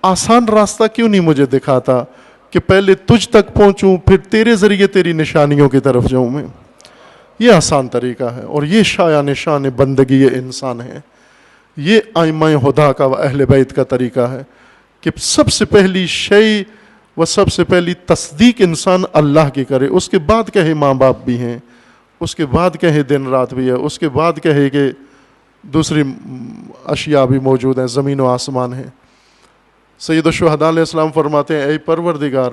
[SPEAKER 1] آسان راستہ کیوں نہیں مجھے دکھاتا کہ پہلے تجھ تک پہنچوں, پھر تیرے ذریعے تیری نشانیوں کی طرف جاؤں میں. یہ آسان طریقہ ہے, اور یہ شایان شان بندگی انسان ہے. یہ ائمہ ہدا کا و اہل بیت کا طریقہ ہے کہ سب سے پہلی شے و سب سے پہلی تصدیق انسان اللہ کی کرے، اس کے بعد کہے ماں باپ بھی ہیں، اس کے بعد کہے دن رات بھی ہے، اس کے بعد کہے کہ دوسری اشیاء بھی موجود ہیں، زمین و آسمان ہیں۔ سید الشہداء علیہ السلام فرماتے ہیں اے پروردگار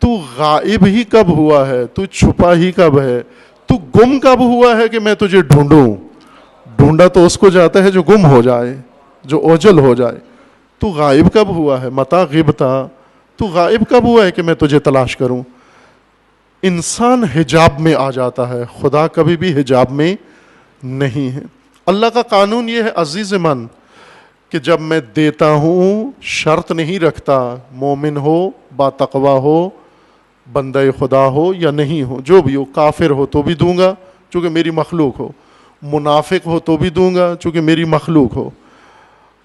[SPEAKER 1] تو غائب ہی کب ہوا ہے، تو چھپا ہی کب ہے، تو گم کب ہوا ہے کہ میں تجھے ڈھونڈوں؟ ڈھونڈا تو اس کو جاتا ہے جو گم ہو جائے، جو اوجل ہو جائے۔ تو غائب کب ہوا ہے، متا غبتا، تو غائب کب ہوا ہے کہ میں تجھے تلاش کروں؟ انسان حجاب میں آ جاتا ہے، خدا کبھی بھی حجاب میں نہیں ہے۔ اللہ کا قانون یہ ہے عزیز من کہ جب میں دیتا ہوں شرط نہیں رکھتا، مومن ہو، با تقوی ہو، بندہ خدا ہو یا نہیں ہو، جو بھی ہو، کافر ہو تو بھی دوں گا چونکہ میری مخلوق ہو، منافق ہو تو بھی دوں گا چونکہ میری مخلوق ہو،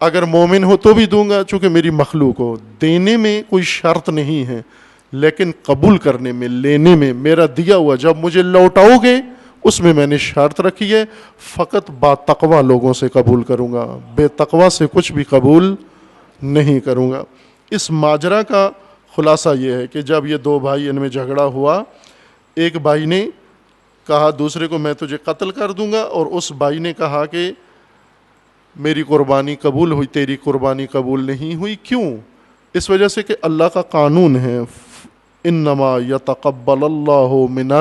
[SPEAKER 1] اگر مومن ہو تو بھی دوں گا چونکہ میری مخلوق ہو۔ دینے میں کوئی شرط نہیں ہے، لیکن قبول کرنے میں، لینے میں، میرا دیا ہوا جب مجھے لوٹاؤ گے اس میں نے شرط رکھی ہے فقط با تقوی لوگوں سے قبول کروں گا، بے تقوی سے کچھ بھی قبول نہیں کروں گا۔ اس ماجرا کا خلاصہ یہ ہے کہ جب یہ دو بھائی ان میں جھگڑا ہوا، ایک بھائی نے کہا دوسرے کو میں تجھے قتل کر دوں گا، اور اس بھائی نے کہا کہ میری قربانی قبول ہوئی، تیری قربانی قبول نہیں ہوئی۔ کیوں؟ اس وجہ سے کہ اللہ کا قانون ہے انما یتقبل اللہ من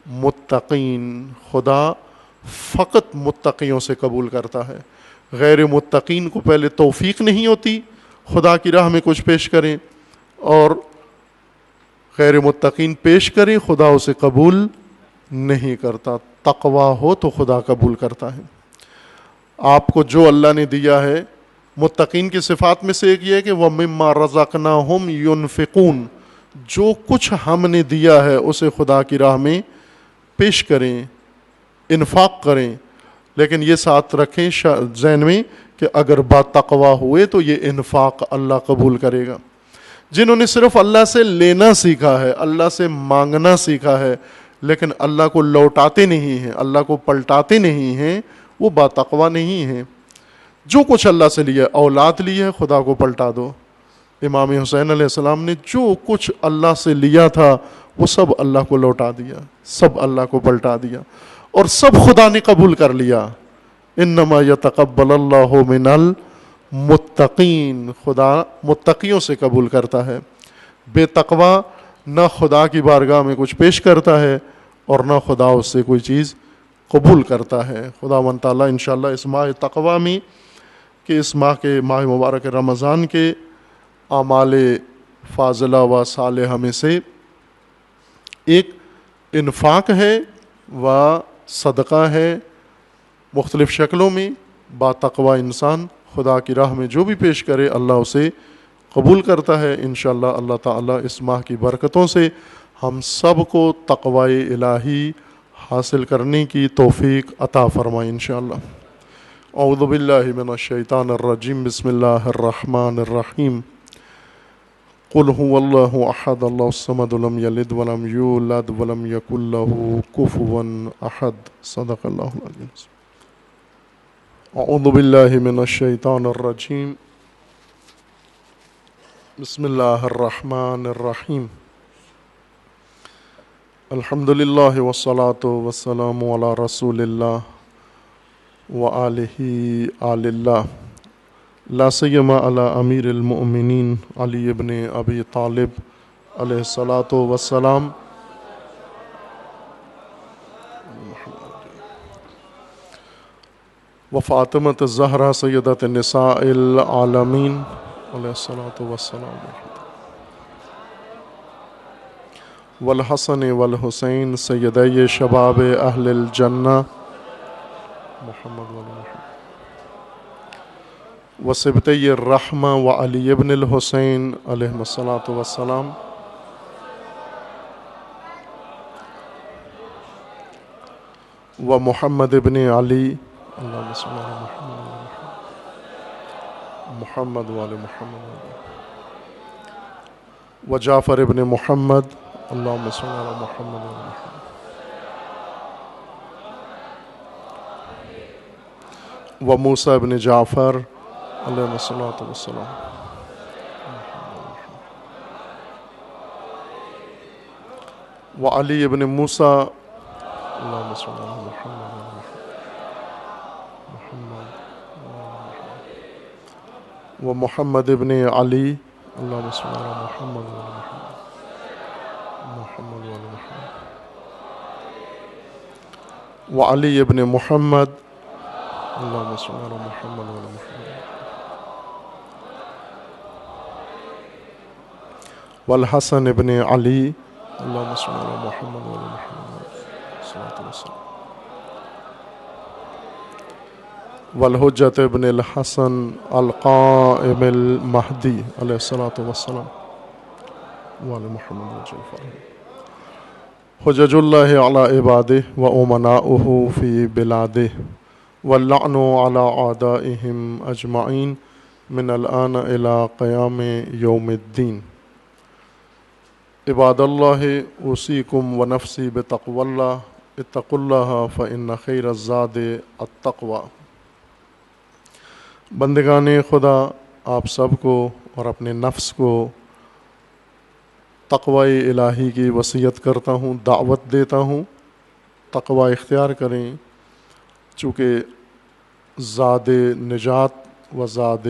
[SPEAKER 1] المتقین، خدا فقط متقیوں سے قبول کرتا ہے، غیر متقین کو پہلے توفیق نہیں ہوتی خدا کی راہ میں کچھ پیش کریں، اور غیر متقین پیش کریں خدا اسے قبول نہیں کرتا۔ تقوی ہو تو خدا قبول کرتا ہے۔ آپ کو جو اللہ نے دیا ہے، متقین کی صفات میں سے ایک یہ ہے کہ وَمِمَّا رَزَقْنَاهُمْ يُنْفِقُونَ، جو کچھ ہم نے دیا ہے اسے خدا کی راہ میں پیش کریں، انفاق کریں، لیکن یہ ساتھ رکھیں ذہن میں کہ اگر با تقوی ہوئے تو یہ انفاق اللہ قبول کرے گا۔ جنہوں نے صرف اللہ سے لینا سیکھا ہے، اللہ سے مانگنا سیکھا ہے، لیکن اللہ کو لوٹاتے نہیں ہیں، اللہ کو پلٹاتے نہیں ہیں، وہ با تقوی نہیں ہیں۔ جو کچھ اللہ سے لیا، اولاد لی ہے، خدا کو پلٹا دو۔ امام حسین علیہ السلام نے جو کچھ اللہ سے لیا تھا وہ سب اللہ کو لوٹا دیا، سب اللہ کو پلٹا دیا، اور سب خدا نے قبول کر لیا۔ انما یتقبل اللہ من المتقین، خدا متقیوں سے قبول کرتا ہے۔ بے تقوی نہ خدا کی بارگاہ میں کچھ پیش کرتا ہے اور نہ خدا اس سے کوئی چیز قبول کرتا ہے۔ خدا و تعالیٰ انشاءاللہ اس ماہ تقوی میں کہ اس ماہ کے ماہ مبارک رمضان کے اعمال فاضلہ و صالحہ میں سے ایک انفاق ہے و صدقہ ہے، مختلف شکلوں میں۔ با تقوی انسان خدا کی راہ میں جو بھی پیش کرے اللہ اسے قبول کرتا ہے۔ انشاءاللہ اللہ تعالیٰ اس ماہ کی برکتوں سے ہم سب کو تقوی الہی حاصل کرنے کی توفیق عطا فرمائے انشاءاللہ۔ اعوذ باللہ من الشیطان الرجیم، بسم اللہ الرحمن الرحیم۔ قل هو اللہ احد اللہ الصمد لم یلد ولم یولد ولم یکن له کفوا احد، صدق اللہ العظیم۔ اعوذ باللہ من الشیطان الرجیم، بسم اللہ الرحمن الرحیم۔ الحمد للہ والصلاة والسلام علی رسول اللہ وآلہ آل اللہ، لا سیما علی امیر المؤمنین علی ابن ابی طالب علیہ الصلاۃ والسلام، و فاطمۃ الزہرا سیدۃ النساء العالمین علیہ الصلاۃ والسلام، والحسن والحسین سیدی شباب اہل الجنہ محمد محمد، وصبتی الرحمہ وعلی ابن الحسین علیہ الصلاۃ والسلام، ومحمد ابن علی اللہم صل علی محمد وعلی محمد، وجعفر ابن محمد اللہم صل علی محمد وعلی محمد، و موسیٰ ابن جعفر علیہ الصلاۃ والسلام و علی ابن موسیٰ اللہم صل علی محمد و محمد ابن علی اللہم صل علی محمد و محمد و محمد و علی ابن محمد اللہم صل علی محمد و محمد والحسن ابن علی اللہم صل علی محمد و محمد صلاۃ والسلام والحجت ابن الحسن القائم المہدی علیہ الصلاۃ والسلام وعلی محمد وجل حجج اللہ علی عبادہ و امناؤہ فی بلادہ واللعن علی اعدائہم اجمعین من الآن الی قیام یوم الدین عباد اللہ اوصیکم و نفسی بتقوی اللہ اتقوا اللہ فإن خیر الزاد التقوی بندگان خدا، آپ سب کو اور اپنے نفس کو تقوی الہی کی وصیت کرتا ہوں، دعوت دیتا ہوں، تقوی اختیار کریں، چونکہ زاد نجات و زاد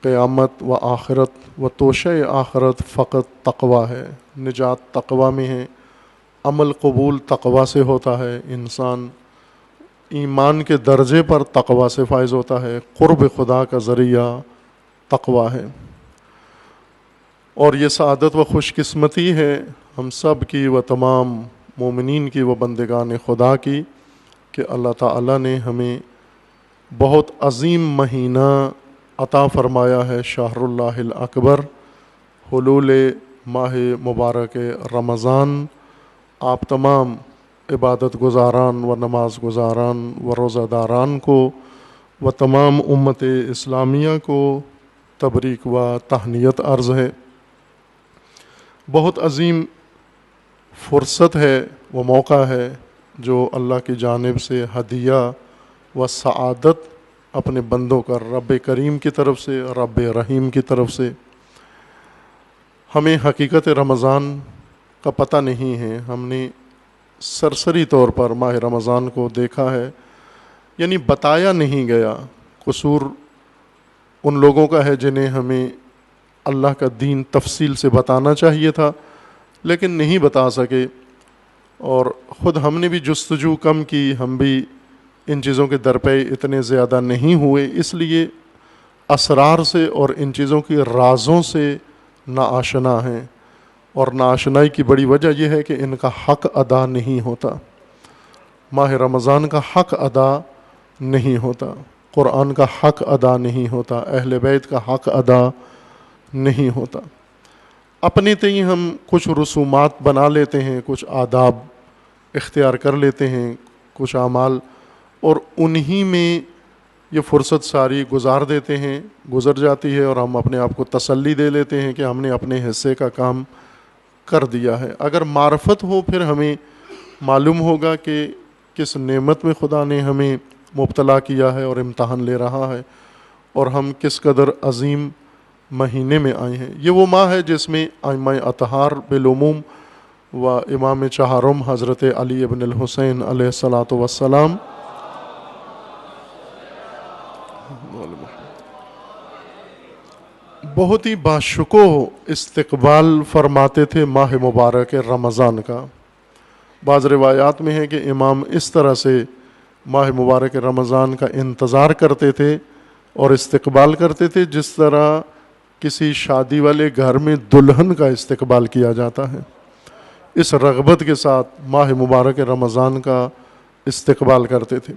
[SPEAKER 1] قیامت و آخرت و توشہ آخرت فقط تقوی ہے۔ نجات تقوی میں ہے، عمل قبول تقوی سے ہوتا ہے، انسان ایمان کے درجے پر تقوی سے فائز ہوتا ہے، قرب خدا کا ذریعہ تقوی ہے۔ اور یہ سعادت و خوش قسمتی ہے ہم سب کی و تمام مومنین کی و بندگان خدا کی کہ اللہ تعالیٰ نے ہمیں بہت عظیم مہینہ عطا فرمایا ہے، شہر اللہ الاکبر، حلول ماہ مبارک رمضان۔ آپ تمام عبادت گزاران و نماز گزاران و روزہ داران کو و تمام امت اسلامیہ کو تبریک و تہنیت عرض ہے۔ بہت عظیم فرصت ہے، وہ موقع ہے جو اللہ کی جانب سے ہدیہ و سعادت اپنے بندوں کا رب کریم کی طرف سے، رب رحیم کی طرف سے۔ ہمیں حقیقت رمضان کا پتہ نہیں ہے، ہم نے سرسری طور پر ماہ رمضان کو دیکھا ہے، یعنی بتایا نہیں گیا۔ قصور ان لوگوں کا ہے جنہیں ہمیں اللہ کا دین تفصیل سے بتانا چاہیے تھا لیکن نہیں بتا سکے، اور خود ہم نے بھی جستجو کم کی، ہم بھی ان چیزوں کے درپے اتنے زیادہ نہیں ہوئے، اس لیے اسرار سے اور ان چیزوں کی رازوں سے ناآشنا ہیں، اور ناآشنائی کی بڑی وجہ یہ ہے کہ ان کا حق ادا نہیں ہوتا۔ ماہ رمضان کا حق ادا نہیں ہوتا، قرآن کا حق ادا نہیں ہوتا، اہل بیت کا حق ادا نہیں ہوتا۔ اپنے تئیں ہم کچھ رسومات بنا لیتے ہیں، کچھ آداب اختیار کر لیتے ہیں، کچھ اعمال، اور انہی میں یہ فرصت ساری گزار دیتے ہیں، گزر جاتی ہے، اور ہم اپنے آپ کو تسلی دے لیتے ہیں کہ ہم نے اپنے حصے کا کام کر دیا ہے۔ اگر معرفت ہو پھر ہمیں معلوم ہوگا کہ کس نعمت میں خدا نے ہمیں مبتلا کیا ہے اور امتحان لے رہا ہے، اور ہم کس قدر عظیم مہینے میں آئے ہیں۔ یہ وہ ماہ ہے جس میں ائمہ اطہار بالعموم و امام چہارم حضرت علی ابن الحسین علیہ الصلاۃ والسلام بہت ہی باشکوہ استقبال فرماتے تھے ماہ مبارک رمضان کا۔ بعض روایات میں ہے کہ امام اس طرح سے ماہ مبارک رمضان کا انتظار کرتے تھے اور استقبال کرتے تھے جس طرح کسی شادی والے گھر میں دلہن کا استقبال کیا جاتا ہے۔ اس رغبت کے ساتھ ماہ مبارک رمضان کا استقبال کرتے تھے،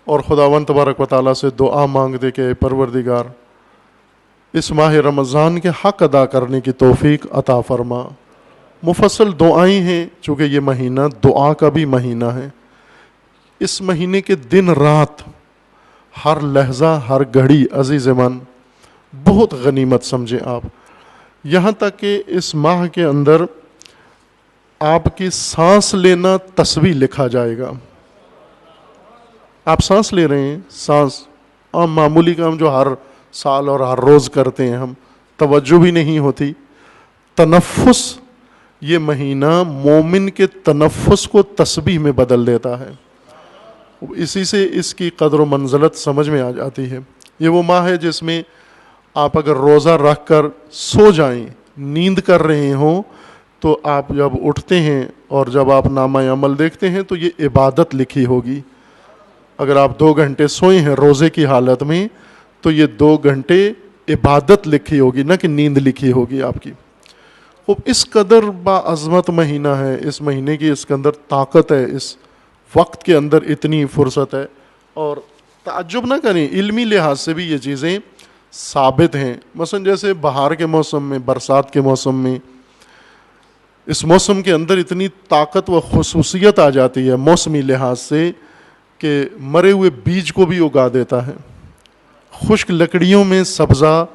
[SPEAKER 1] اور خداوند تبارک و تعالیٰ سے دعا مانگتے کہ اے پروردگار، اس ماہ رمضان کے حق ادا کرنے کی توفیق عطا فرما۔ مفصل دعائیں ہیں، چونکہ یہ مہینہ دعا کا بھی مہینہ ہے۔ اس مہینے کے دن رات، ہر لحظہ، ہر گھڑی عزیز من بہت غنیمت سمجھیں آپ، یہاں تک کہ اس ماہ کے اندر آپ کی سانس لینا تسبیح لکھا جائے گا۔ آپ سانس لے رہے ہیں، سانس عام معمولی کام جو ہر سال اور ہر روز کرتے ہیں، ہم توجہ بھی نہیں ہوتی. تنفس، یہ مہینہ مومن کے تنفس کو تسبیح میں بدل دیتا ہے. اسی سے اس کی قدر و منزلت سمجھ میں آ جاتی ہے. یہ وہ ماہ ہے جس میں آپ اگر روزہ رکھ کر سو جائیں، نیند کر رہے ہوں، تو آپ جب اٹھتے ہیں اور جب آپ نامہ عمل دیکھتے ہیں تو یہ عبادت لکھی ہوگی. اگر آپ 2 گھنٹے سوئے ہیں روزے کی حالت میں تو یہ 2 گھنٹے عبادت لکھی ہوگی، نہ کہ نیند لکھی ہوگی آپ کی. اس قدر باعظمت مہینہ ہے، اس مہینے کی اس کے اندر طاقت ہے، اس وقت کے اندر اتنی فرصت ہے. اور تعجب نہ کریں، علمی لحاظ سے بھی یہ چیزیں ثابت ہیں. مثلا جیسے بہار کے موسم میں، برسات کے موسم میں، اس موسم کے اندر اتنی طاقت و خصوصیت آ جاتی ہے موسمی لحاظ سے کہ مرے ہوئے بیج کو بھی اگا دیتا ہے، خشک لکڑیوں میں سبزہ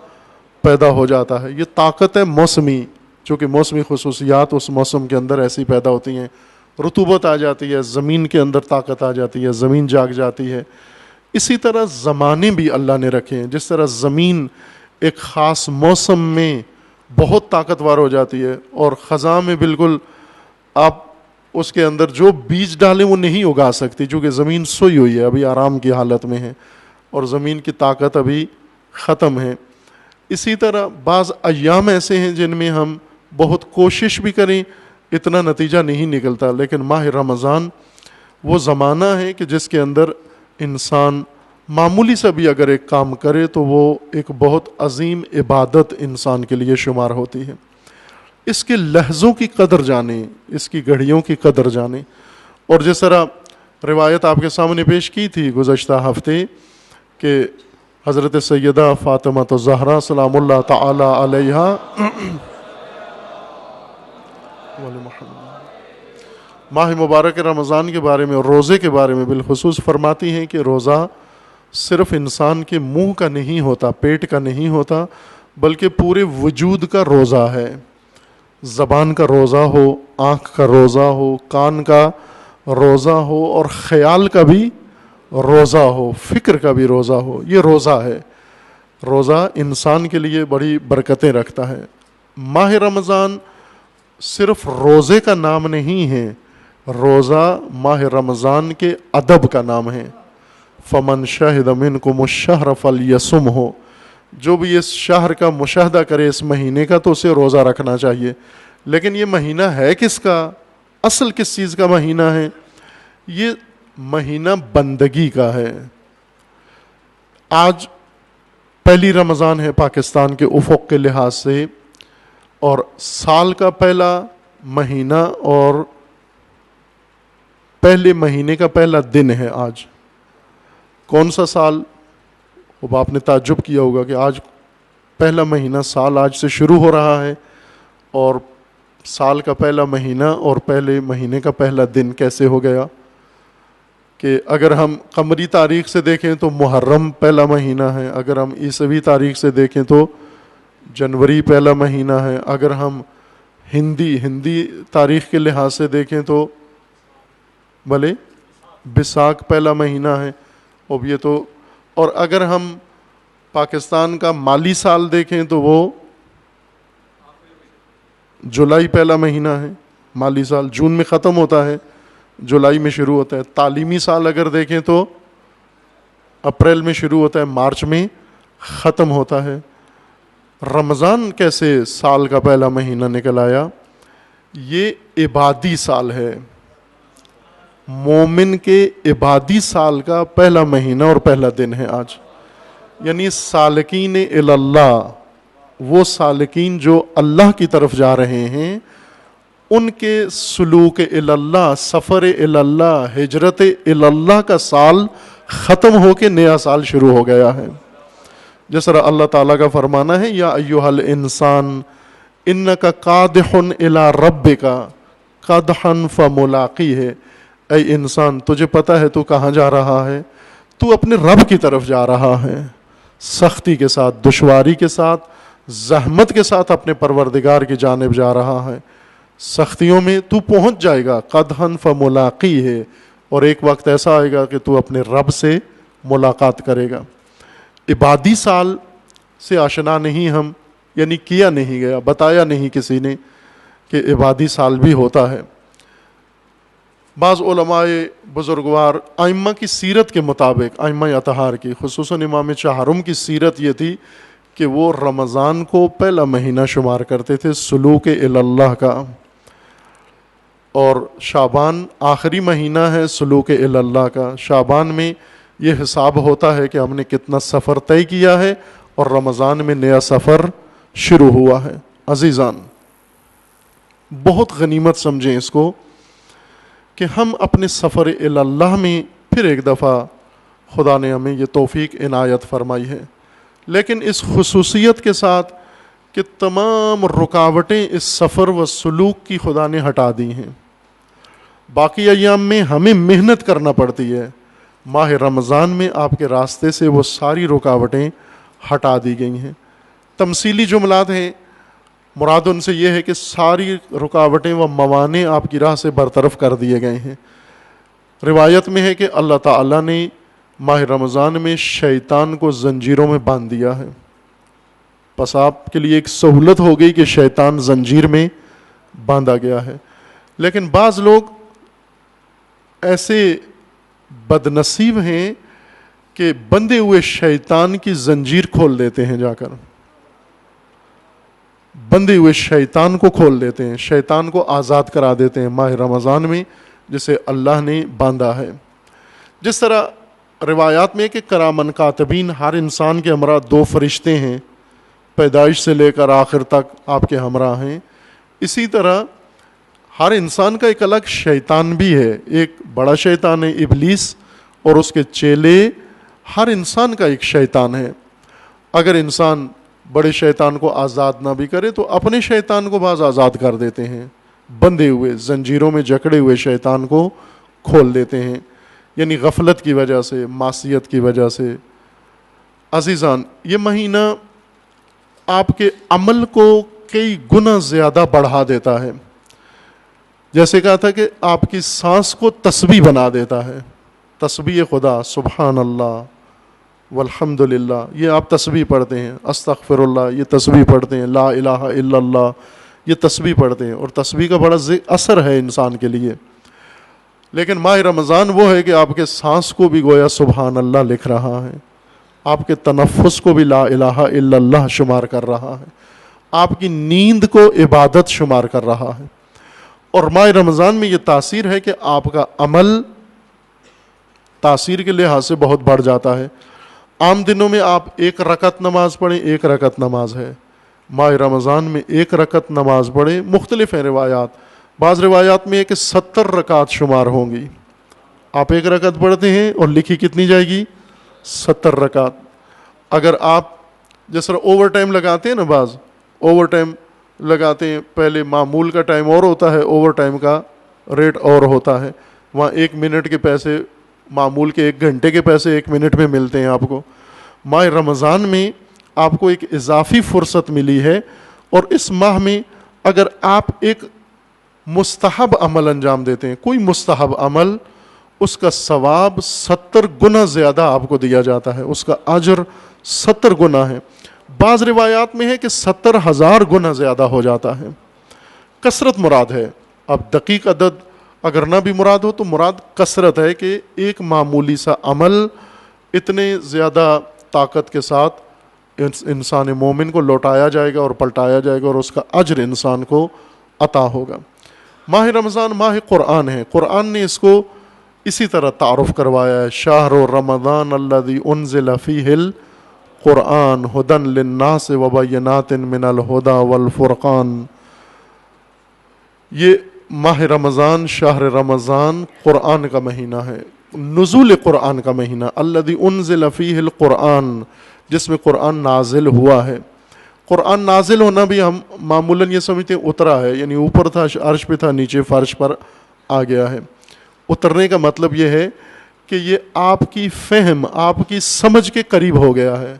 [SPEAKER 1] پیدا ہو جاتا ہے. یہ طاقت ہے موسمی، چونکہ موسمی خصوصیات اس موسم کے اندر ایسی پیدا ہوتی ہیں. رطوبت آ جاتی ہے، زمین کے اندر طاقت آ جاتی ہے، زمین جاگ جاتی ہے. اسی طرح زمانے بھی اللہ نے رکھے ہیں. جس طرح زمین ایک خاص موسم میں بہت طاقتور ہو جاتی ہے اور خزاں میں بالکل آپ اس کے اندر جو بیج ڈالیں وہ نہیں اگا سکتی، چونکہ زمین سوئی ہوئی ہے، ابھی آرام کی حالت میں ہے اور زمین کی طاقت ابھی ختم ہے. اسی طرح بعض ایام ایسے ہیں جن میں ہم بہت کوشش بھی کریں اتنا نتیجہ نہیں نکلتا، لیکن ماہ رمضان وہ زمانہ ہے کہ جس کے اندر انسان معمولی سا بھی اگر ایک کام کرے تو وہ ایک بہت عظیم عبادت انسان کے لیے شمار ہوتی ہے. اس کے لحظوں کی قدر جانیں، اس کی گھڑیوں کی قدر جانیں. اور جس طرح روایت آپ کے سامنے پیش کی تھی گزشتہ ہفتے کہ حضرت سیدہ فاطمہ الزہرا سلام اللہ تعالی علیہا ماہ مبارک رمضان کے بارے میں اور روزے کے بارے میں بالخصوص فرماتی ہیں کہ روزہ صرف انسان کے منہ کا نہیں ہوتا، پیٹ کا نہیں ہوتا، بلکہ پورے وجود کا روزہ ہے. زبان کا روزہ ہو، آنکھ کا روزہ ہو، کان کا روزہ ہو اور خیال کا بھی روزہ ہو، فکر کا بھی روزہ ہو. یہ روزہ ہے. روزہ انسان کے لیے بڑی برکتیں رکھتا ہے. ماہ رمضان صرف روزے کا نام نہیں ہے، روزہ ماہ رمضان کے ادب کا نام ہے. فمن شہد منکم الشہر فلیصمہ، جو بھی اس شہر کا مشاہدہ کرے اس مہینے کا تو اسے روزہ رکھنا چاہیے. لیکن یہ مہینہ ہے کس کا؟ اصل کس چیز کا مہینہ ہے؟ یہ مہینہ بندگی کا ہے. آج پہلی رمضان ہے پاکستان کے افق کے لحاظ سے، اور سال کا پہلا مہینہ اور پہلے مہینے کا پہلا دن ہے آج. کون سا سال؟ اب آپ نے تعجب کیا ہوگا کہ آج پہلا مہینہ، سال آج سے شروع ہو رہا ہے، اور سال کا پہلا مہینہ اور پہلے مہینے کا پہلا دن کیسے ہو گیا؟ کہ اگر ہم قمری تاریخ سے دیکھیں تو محرم پہلا مہینہ ہے، اگر ہم عیسوی تاریخ سے دیکھیں تو جنوری پہلا مہینہ ہے، اگر ہم ہندی تاریخ کے لحاظ سے دیکھیں تو بھلے بیساکھ پہلا مہینہ ہے. اب یہ تو، اور اگر ہم پاکستان کا مالی سال دیکھیں تو وہ جولائی پہلا مہینہ ہے. مالی سال جون میں ختم ہوتا ہے، جولائی میں شروع ہوتا ہے. تعلیمی سال اگر دیکھیں تو اپریل میں شروع ہوتا ہے، مارچ میں ختم ہوتا ہے. رمضان کیسے سال کا پہلا مہینہ نکل آیا؟ یہ عبادی سال ہے، مومن کے عبادی سال کا پہلا مہینہ اور پہلا دن ہے آج. یعنی سالکین اللہ، وہ سالکین جو اللہ کی طرف جا رہے ہیں، ان کے سلوک اللہ، سفر اللہ، ہجرت اللہ کا سال ختم ہو کے نیا سال شروع ہو گیا ہے. جس طرح اللہ تعالیٰ کا فرمانا ہے یا ایھا الانسان انک قادح الی ربک قدحا فملاقیہ، اے انسان تجھے پتہ ہے تو کہاں جا رہا ہے؟ تو اپنے رب کی طرف جا رہا ہے، سختی کے ساتھ، دشواری کے ساتھ، زحمت کے ساتھ اپنے پروردگار کی جانب جا رہا ہے. سختیوں میں تو پہنچ جائے گا. قدحا فملاقیہ، اور ایک وقت ایسا آئے گا کہ تو اپنے رب سے ملاقات کرے گا۔ عبادی سال سے آشنا نہیں ہم، یعنی کیا نہیں گیا، بتایا نہیں کسی نے کہ عبادی سال بھی ہوتا ہے۔ بعض علماء بزرگوار ائمہ کی سیرت کے مطابق، ائمہ اطہار کی، خصوصاً امام چہارم کی سیرت یہ تھی کہ وہ رمضان کو پہلا مہینہ شمار کرتے تھے سلوک اللہ کا، اور شعبان آخری مہینہ ہے سلوک اللہ کا۔ شعبان میں یہ حساب ہوتا ہے کہ ہم نے کتنا سفر طے کیا ہے، اور رمضان میں نیا سفر شروع ہوا ہے۔ عزیزان، بہت غنیمت سمجھیں اس کو کہ ہم اپنے سفر اللہ میں پھر ایک دفعہ خدا نے ہمیں یہ توفیق عنایت فرمائی ہے، لیکن اس خصوصیت کے ساتھ کہ تمام رکاوٹیں اس سفر و سلوک کی خدا نے ہٹا دی ہیں۔ باقی ایام میں ہمیں محنت کرنا پڑتی ہے، ماہ رمضان میں آپ کے راستے سے وہ ساری رکاوٹیں ہٹا دی گئی ہیں۔ تمثیلی جملات ہیں، مراد ان سے یہ ہے کہ ساری رکاوٹیں و موانع آپ کی راہ سے برطرف کر دیے گئے ہیں۔ روایت میں ہے کہ اللہ تعالیٰ نے ماہ رمضان میں شیطان کو زنجیروں میں باندھ دیا ہے، پس آپ کے لیے ایک سہولت ہو گئی کہ شیطان زنجیر میں باندھا گیا ہے۔ لیکن بعض لوگ ایسے بد نصیب ہیں کہ بندھے ہوئے شیطان کی زنجیر کھول دیتے ہیں، جا کر بندھے ہوئے شیطان کو کھول دیتے ہیں، شیطان کو آزاد کرا دیتے ہیں ماہ رمضان میں، جسے اللہ نے باندھا ہے۔ جس طرح روایات میں کہ کرامن کاتبین، ہر انسان کے ہمراہ 2 فرشتے ہیں، پیدائش سے لے کر آخر تک آپ کے ہمراہ ہیں، اسی طرح ہر انسان کا ایک الگ شیطان بھی ہے۔ ایک بڑا شیطان ہے ابلیس، اور اس کے چیلے، ہر انسان کا ایک شیطان ہے۔ اگر انسان بڑے شیطان کو آزاد نہ بھی کرے تو اپنے شیطان کو بعض آزاد کر دیتے ہیں، بندھے ہوئے زنجیروں میں جکڑے ہوئے شیطان کو کھول دیتے ہیں، یعنی غفلت کی وجہ سے، معصیت کی وجہ سے۔ عزیزان، یہ مہینہ آپ کے عمل کو کئی گنا زیادہ بڑھا دیتا ہے۔ جیسے کہا تھا کہ آپ کی سانس کو تسبیح بنا دیتا ہے، تسبیح خدا، سبحان اللہ والحمد للہ، یہ آپ تسبیح پڑھتے ہیں، استغفر اللہ یہ تسبیح پڑھتے ہیں، لا الہ الا اللہ یہ تسبیح پڑھتے ہیں، اور تسبیح کا بڑا اثر ہے انسان کے لیے۔ لیکن ماہ رمضان وہ ہے کہ آپ کے سانس کو بھی گویا سبحان اللہ لکھ رہا ہے، آپ کے تنفس کو بھی لا الہ الا اللہ شمار کر رہا ہے، آپ کی نیند کو عبادت شمار کر رہا ہے۔ اور ماہ رمضان میں یہ تاثیر ہے کہ آپ کا عمل تاثیر کے لحاظ سے بہت بڑھ جاتا ہے۔ عام دنوں میں آپ 1 رکعت نماز پڑھیں، 1 رکعت نماز ہے، ماہ رمضان میں 1 رکعت نماز پڑھیں، مختلف ہیں روایات، بعض روایات میں ہے کہ 70 رکعت شمار ہوں گی۔ آپ 1 رکعت پڑھتے ہیں اور لکھی کتنی جائے گی؟ 70 رکعت۔ اگر آپ جس طرح اوور ٹائم لگاتے ہیں نا، بعض اوور ٹائم لگاتے ہیں، پہلے معمول کا ٹائم اور ہوتا ہے، اوور ٹائم کا ریٹ اور ہوتا ہے، وہاں 1 منٹ کے پیسے معمول کے 1 گھنٹے کے پیسے 1 منٹ میں ملتے ہیں آپ کو۔ ماہ رمضان میں آپ کو ایک اضافی فرصت ملی ہے، اور اس ماہ میں اگر آپ ایک مستحب عمل انجام دیتے ہیں، کوئی مستحب عمل، اس کا ثواب 70 گنا زیادہ آپ کو دیا جاتا ہے، اس کا اجر 70 گنا ہے۔ بعض روایات میں ہے کہ 70,000 گنا زیادہ ہو جاتا ہے۔ کثرت مراد ہے، اب دقیق عدد اگر نہ بھی مراد ہو تو مراد کثرت ہے کہ ایک معمولی سا عمل اتنے زیادہ طاقت کے ساتھ انسان مومن کو لوٹایا جائے گا اور پلٹایا جائے گا، اور اس کا اجر انسان کو عطا ہوگا۔ ماہ رمضان ماہ قرآن ہے، قرآن نے اس کو اسی طرح تعارف کروایا ہے، شہر رمضان الذی انزل فیہ القرآن ھدی للناس وبینات من الھدی والفرقان۔ یہ ماہ رمضان، شہر رمضان قرآن کا مہینہ ہے، نزول قرآن کا مہینہ، الذی انزل فیہ القرآن، جس میں قرآن نازل ہوا ہے۔ قرآن نازل ہونا بھی ہم معمولاً یہ سمجھتے ہیں اترا ہے، یعنی اوپر تھا، عرش پہ تھا، نیچے فرش پر آ گیا ہے۔ اترنے کا مطلب یہ ہے کہ یہ آپ کی فہم، آپ کی سمجھ کے قریب ہو گیا ہے،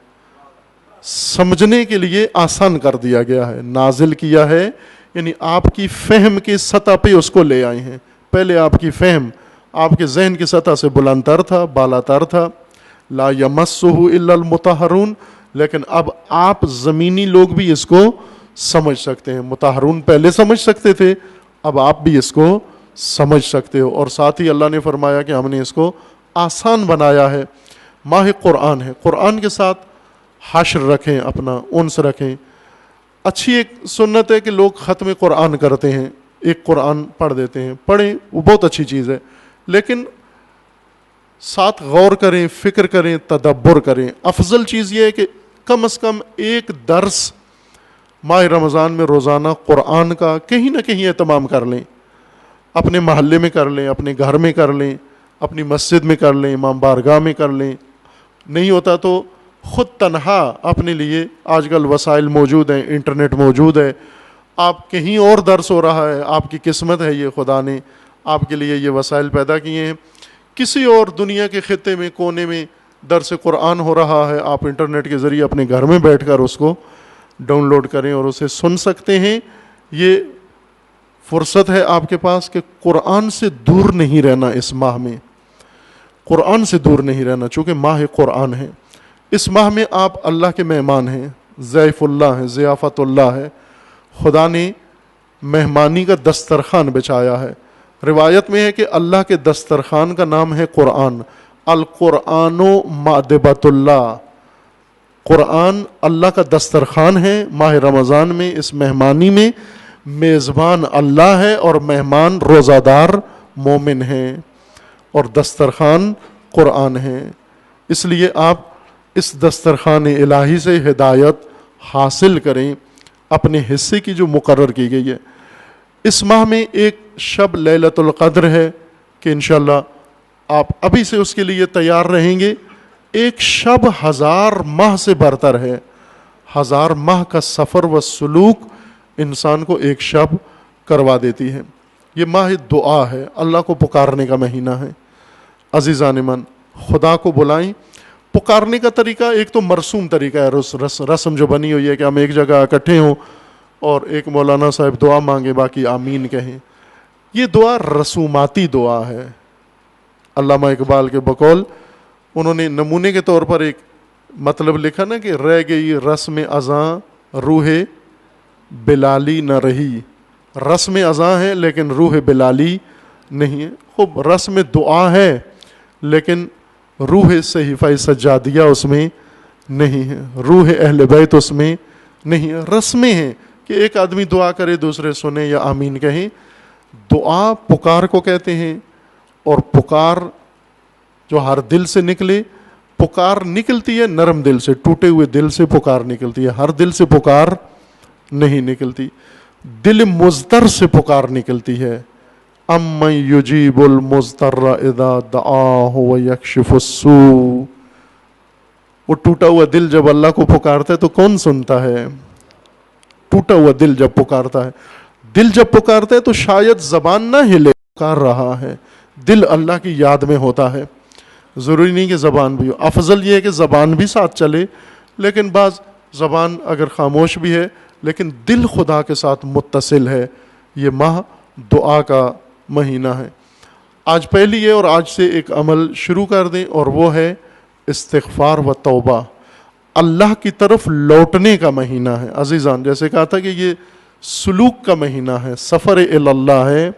[SPEAKER 1] سمجھنے کے لیے آسان کر دیا گیا ہے۔ نازل کیا ہے یعنی آپ کی فہم کے سطح پہ اس کو لے آئے ہیں۔ پہلے آپ کی فہم، آپ کے ذہن کی سطح سے بلند تر تھا، بالا تر تھا. لا یمسہ الا المطہرون. لیکن اب آپ زمینی لوگ بھی اس کو سمجھ سکتے ہیں. مطہرون پہلے سمجھ سکتے تھے، اب آپ بھی اس کو سمجھ سکتے ہو. اور ساتھ ہی اللہ نے فرمایا کہ ہم نے اس کو آسان بنایا ہے. ماہ قرآن ہے، قرآن کے ساتھ حشر رکھیں، اپنا انس رکھیں. اچھی ایک سنت ہے کہ لوگ ختم قرآن کرتے ہیں، ایک قرآن پڑھ دیتے ہیں. پڑھیں، وہ بہت اچھی چیز ہے، لیکن ساتھ غور کریں، فکر کریں، تدبر کریں. افضل چیز یہ ہے کہ کم از کم ایک درس ماہ رمضان میں روزانہ قرآن کا کہیں نہ کہیں اہتمام کر لیں. اپنے محلے میں کر لیں، اپنے گھر میں کر لیں، اپنی مسجد میں کر لیں، امام بارگاہ میں کر لیں. نہیں ہوتا تو خود تنہا اپنے لیے، آج کل وسائل موجود ہیں، انٹرنیٹ موجود ہے. آپ کہیں اور درس ہو رہا ہے، آپ کی قسمت ہے، یہ خدا نے آپ کے لیے یہ وسائل پیدا کیے ہیں. کسی اور دنیا کے خطے میں، کونے میں درس قرآن ہو رہا ہے، آپ انٹرنیٹ کے ذریعے اپنے گھر میں بیٹھ کر اس کو ڈاؤن لوڈ کریں اور اسے سن سکتے ہیں. یہ فرصت ہے آپ کے پاس کہ قرآن سے دور نہیں رہنا. اس ماہ میں قرآن سے دور نہیں رہنا، چونکہ ماہ قرآن ہے. اس ماہ میں آپ اللہ کے مہمان ہیں، ضیف اللہ ہیں، ضیافت اللہ ہے. خدا نے مہمانی کا دسترخوان بچھایا ہے. روایت میں ہے کہ اللہ کے دسترخوان کا نام ہے قرآن. القرآن و مأدبۃ اللہ. قرآن اللہ کا دسترخوان ہے. ماہ رمضان میں اس مہمانی میں میزبان اللہ ہے اور مہمان روزہ دار مومن ہیں، اور دسترخوان قرآن ہے. اس لیے آپ اس دسترخوان الہی سے ہدایت حاصل کریں، اپنے حصے کی جو مقرر کی گئی ہے. اس ماہ میں ایک شب لیلۃ القدر ہے کہ انشاءاللہ آپ ابھی سے اس کے لیے تیار رہیں گے. ایک شب 1000 ماہ سے برتر ہے. 1000 ماہ کا سفر و سلوک انسان کو ایک شب کروا دیتی ہے. یہ ماہ دعا ہے، اللہ کو پکارنے کا مہینہ ہے. عزیزان من، خدا کو بلائیں. پکارنے کا طریقہ ایک تو مرسوم طریقہ ہے، رسم جو بنی ہوئی ہے کہ ہم ایک جگہ اکٹھے ہوں اور ایک مولانا صاحب دعا مانگے، باقی آمین کہیں. یہ دعا رسوماتی دعا ہے. علامہ اقبال کے بقول انہوں نے نمونے کے طور پر ایک مطلب لکھا نا کہ رہ گئی رسم ازاں روح بلالی نہ رہی. رسم ازاں ہے لیکن روح بلالی نہیں ہے. خوب رسم دعا ہے لیکن روح صحیفہ سجادیہ اس میں نہیں ہے، روح اہل بیت اس میں نہیں ہے. رسمیں ہیں کہ ایک آدمی دعا کرے، دوسرے سنیں یا آمین کہیں. دعا پکار کو کہتے ہیں، اور پکار جو ہر دل سے نکلے. پکار نکلتی ہے نرم دل سے، ٹوٹے ہوئے دل سے پکار نکلتی ہے، ہر دل سے پکار نہیں نکلتی. دل مضطر سے پکار نکلتی ہے. امن یجیب المضطر اذا دعاہ ویکشف السوء. وہ ٹوٹا ہوا دل جب اللہ کو پکارتا ہے تو کون سنتا ہے؟ ٹوٹا ہوا دل جب پکارتا ہے. دل جب پکارتا ہے تو شاید زبان نہ ہلے، پکار رہا ہے. دل اللہ کی یاد میں ہوتا ہے. ضروری نہیں کہ زبان بھی ہو. افضل یہ ہے کہ زبان بھی ساتھ چلے، لیکن بعض زبان اگر خاموش بھی ہے لیکن دل خدا کے ساتھ متصل ہے. یہ ماہ دعا کا مہینہ ہے. آج پہلی ہے اور آج سے ایک عمل شروع کر دیں، اور وہ ہے استغفار و توبہ. اللہ کی طرف لوٹنے کا مہینہ ہے. عزیزان، جیسے کہا تھا کہ یہ سلوک کا مہینہ ہے، سفر اللہ ہے.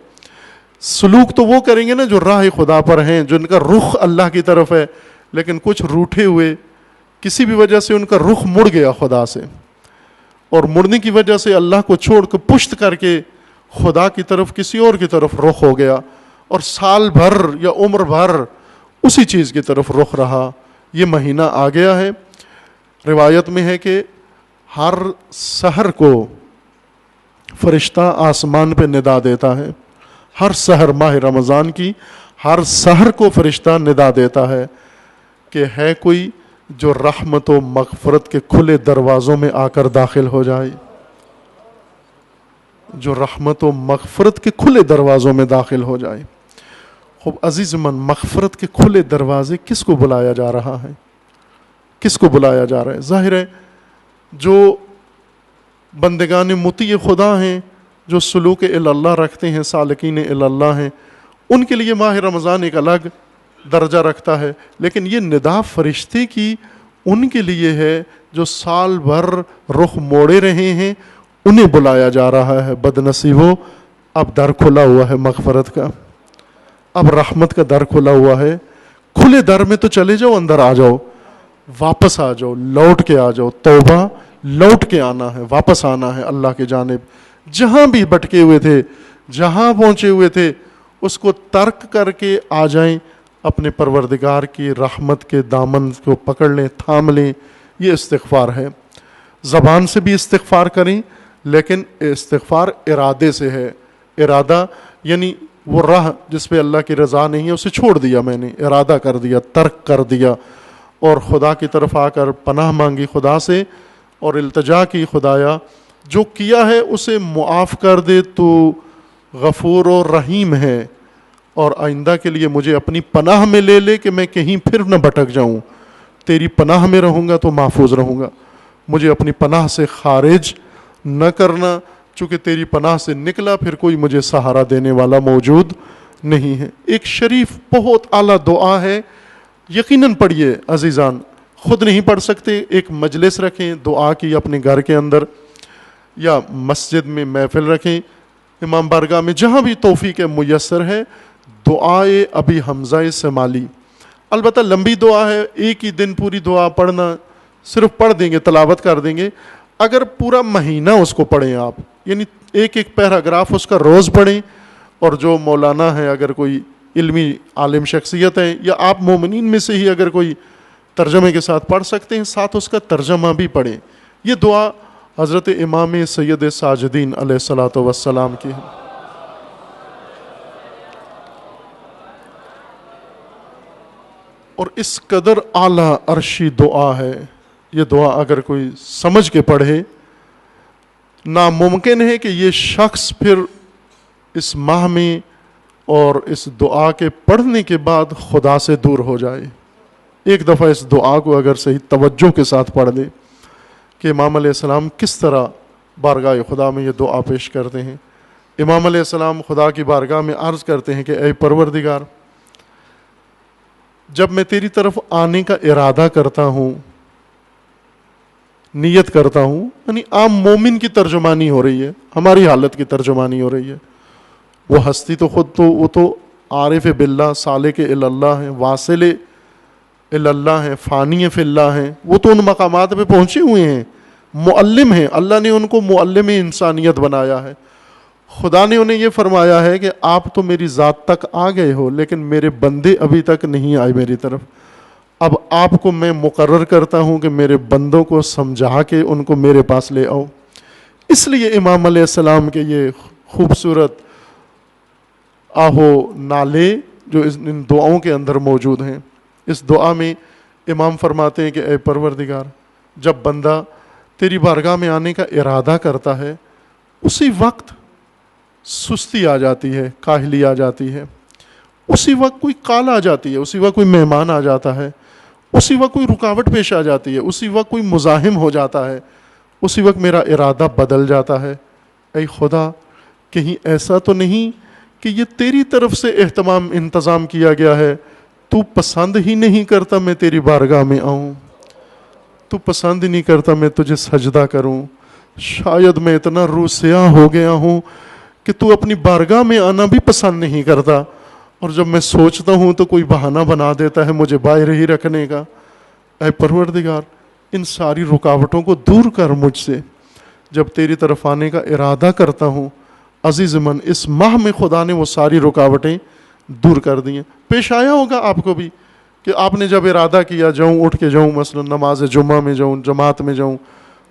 [SPEAKER 1] سلوک تو وہ کریں گے نا جو راہ خدا پر ہیں، جن کا رخ اللہ کی طرف ہے، لیکن کچھ روٹھے ہوئے، کسی بھی وجہ سے ان کا رخ مڑ گیا خدا سے، اور مڑنے کی وجہ سے اللہ کو چھوڑ کے پشت کر کے خدا کی طرف کسی اور کی طرف رخ ہو گیا، اور سال بھر یا عمر بھر اسی چیز کی طرف رخ رہا. یہ مہینہ آ گیا ہے. روایت میں ہے کہ ہر سحر کو فرشتہ آسمان پہ ندا دیتا ہے. ہر سحر ماہ رمضان کی ہر سحر کو فرشتہ ندا دیتا ہے کہ ہے کوئی جو رحمت و مغفرت کے کھلے دروازوں میں آ کر داخل ہو جائے. جو رحمت و مغفرت کے کھلے دروازوں میں داخل ہو جائے. خوب عزیز من، مغفرت کے کھلے دروازے کس کو بلایا جا رہا ہے؟ کس کو بلایا جا رہا ہے؟ ظاہر ہے جو بندگان مطیع خدا ہیں، جو سلوک اللہ رکھتے ہیں، سالکین اللہ ہیں، ان کے لیے ماہ رمضان ایک الگ درجہ رکھتا ہے، لیکن یہ ندا فرشتے کی ان کے لیے ہے جو سال بھر رخ موڑے رہے ہیں، انہیں بلایا جا رہا ہے۔ بد نصیبو، اب در کھلا ہوا ہے مغفرت کا، اب رحمت کا در کھلا ہوا ہے، کھلے در میں تو چلے جاؤ، اندر آ جاؤ، واپس آ جاؤ، لوٹ کے آ جاؤ۔ توبہ لوٹ کے آنا ہے، واپس آنا ہے اللہ کی جانب۔ جہاں بھی بھٹکے ہوئے تھے، جہاں پہنچے ہوئے تھے، اس کو ترک کر کے آ جائیں، اپنے پروردگار کی رحمت کے دامن کو پکڑ لیں، تھام لیں۔ یہ استغفار ہے۔ زبان سے بھی استغفار کریں، لیکن استغفار ارادے سے ہے۔ ارادہ یعنی وہ راہ جس پہ اللہ کی رضا نہیں ہے اسے چھوڑ دیا، میں نے ارادہ کر دیا، ترک کر دیا، اور خدا کی طرف آ کر پناہ مانگی خدا سے، اور التجا کی، خدایا جو کیا ہے اسے معاف کر دے، تو غفور و رحیم ہے، اور آئندہ کے لیے مجھے اپنی پناہ میں لے لے کہ میں کہیں پھر نہ بھٹک جاؤں۔ تیری پناہ میں رہوں گا تو محفوظ رہوں گا، مجھے اپنی پناہ سے خارج نہ کرنا، چونکہ تیری پناہ سے نکلا پھر کوئی مجھے سہارا دینے والا موجود نہیں ہے۔ ایک شریف بہت اعلیٰ دعا ہے، یقیناً پڑھیے عزیزان، خود نہیں پڑھ سکتے ایک مجلس رکھیں دعا کی اپنے گھر کے اندر، یا مسجد میں محفل رکھیں، امام بارگاہ میں، جہاں بھی توفیق میسر ہے، دعائے ابی حمزہ سمالی۔ البتہ لمبی دعا ہے، ایک ہی دن پوری دعا پڑھنا، صرف پڑھ دیں گے، تلاوت کر دیں گے۔ اگر پورا مہینہ اس کو پڑھیں آپ، یعنی ایک ایک پیراگراف اس کا روز پڑھیں، اور جو مولانا ہے، اگر کوئی علمی عالم شخصیت ہے، یا آپ مومنین میں سے ہی اگر کوئی ترجمے کے ساتھ پڑھ سکتے ہیں، ساتھ اس کا ترجمہ بھی پڑھیں۔ یہ دعا حضرت امام سید ساجدین علیہ الصلوۃ والسلام کی ہے۔ اور اس قدر اعلیٰ عرشی دعا ہے، یہ دعا اگر کوئی سمجھ کے پڑھے، ناممکن ہے کہ یہ شخص پھر اس ماہ میں اور اس دعا کے پڑھنے کے بعد خدا سے دور ہو جائے۔ ایک دفعہ اس دعا کو اگر صحیح توجہ کے ساتھ پڑھ لے کہ امام علیہ السلام کس طرح بارگاہ خدا میں یہ دعا پیش کرتے ہیں۔ امام علیہ السلام خدا کی بارگاہ میں عرض کرتے ہیں کہ اے پروردگار، جب میں تیری طرف آنے کا ارادہ کرتا ہوں، نیت کرتا ہوں، یعنی عام مومن کی ترجمانی ہو رہی ہے، ہماری حالت کی ترجمانی ہو رہی ہے۔ وہ ہستی تو خود تو وہ تو عارف باللہ، سالک اللہ ہیں، واصل اللہ ہیں، فانی فی اللہ ہیں، وہ تو ان مقامات پہ پہنچے ہوئے ہیں، معلم ہیں، اللہ نے ان کو معلم انسانیت بنایا ہے۔ خدا نے انہیں یہ فرمایا ہے کہ آپ تو میری ذات تک آ گئے ہو، لیکن میرے بندے ابھی تک نہیں آئے میری طرف۔ اب آپ کو میں مقرر کرتا ہوں کہ میرے بندوں کو سمجھا کے ان کو میرے پاس لے آؤ۔ اس لیے امام علیہ السلام کے یہ خوبصورت آہو نالے جو ان دعاؤں کے اندر موجود ہیں۔ اس دعا میں امام فرماتے ہیں کہ اے پروردگار، جب بندہ تیری بارگاہ میں آنے کا ارادہ کرتا ہے، اسی وقت سستی آ جاتی ہے، کاہلی آ جاتی ہے، اسی وقت کوئی کال آ جاتی ہے، اسی وقت کوئی مہمان آ جاتا ہے، اسی وقت کوئی رکاوٹ پیش آ جاتی ہے، اسی وقت کوئی مزاحم ہو جاتا ہے، اسی وقت میرا ارادہ بدل جاتا ہے۔ اے خدا، کہیں ایسا تو نہیں کہ یہ تیری طرف سے انتظام کیا گیا ہے، تو پسند ہی نہیں کرتا میں تیری بارگاہ میں آؤں، تو پسند ہی نہیں کرتا میں تجھے سجدہ کروں، شاید میں اتنا روح سیاہ ہو گیا ہوں کہ تو اپنی بارگاہ میں آنا بھی پسند نہیں کرتا، اور جب میں سوچتا ہوں تو کوئی بہانہ بنا دیتا ہے مجھے باہر ہی رکھنے کا۔ اے پروردگار، ان ساری رکاوٹوں کو دور کر مجھ سے۔ جب تیری طرف آنے کا ارادہ کرتا ہوں، عزیز من، اس ماہ میں خدا نے وہ ساری رکاوٹیں دور کر دی ہیں۔ پیش آیا ہوگا آپ کو بھی کہ آپ نے جب ارادہ کیا جاؤں، اٹھ کے جاؤں، مثلا نماز جمعہ میں جاؤں، جماعت میں جاؤں،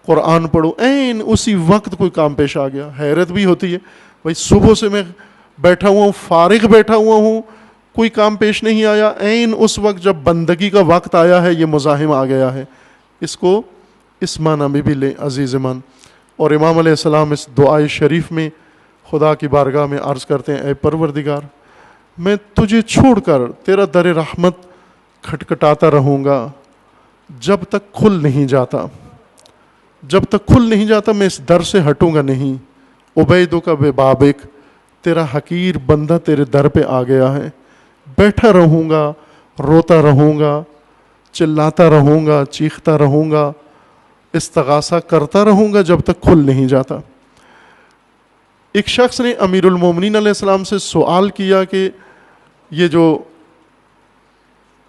[SPEAKER 1] قرآن پڑھوں، عین اسی وقت کوئی کام پیش آ گیا، حیرت بھی ہوتی ہے۔ بھائی صبح سے میں بیٹھا ہوا ہوں، فارغ بیٹھا ہوا ہوں، کوئی کام پیش نہیں آیا، عین اس وقت جب بندگی کا وقت آیا ہے یہ مزاحم آ گیا ہے۔ اس کو اس معنی میں بھی لیں عزیز من۔ اور امام علیہ السلام اس دعائے شریف میں خدا کی بارگاہ میں عرض کرتے ہیں، اے پروردگار، میں تجھے چھوڑ کر تیرا در رحمت کھٹکھٹاتا رہوں گا جب تک کھل نہیں جاتا، جب تک کھل نہیں جاتا میں اس در سے ہٹوں گا نہیں۔ عبیدک ببابک، تیرا حقیر بندہ تیرے در پہ آ گیا ہے، بیٹھا رہوں گا، روتا رہوں گا، چلاتا رہوں گا، چیختا رہوں گا، استغاثہ کرتا رہوں گا جب تک کھل نہیں جاتا۔ ایک شخص نے امیر المومنین علیہ السلام سے سوال کیا کہ یہ جو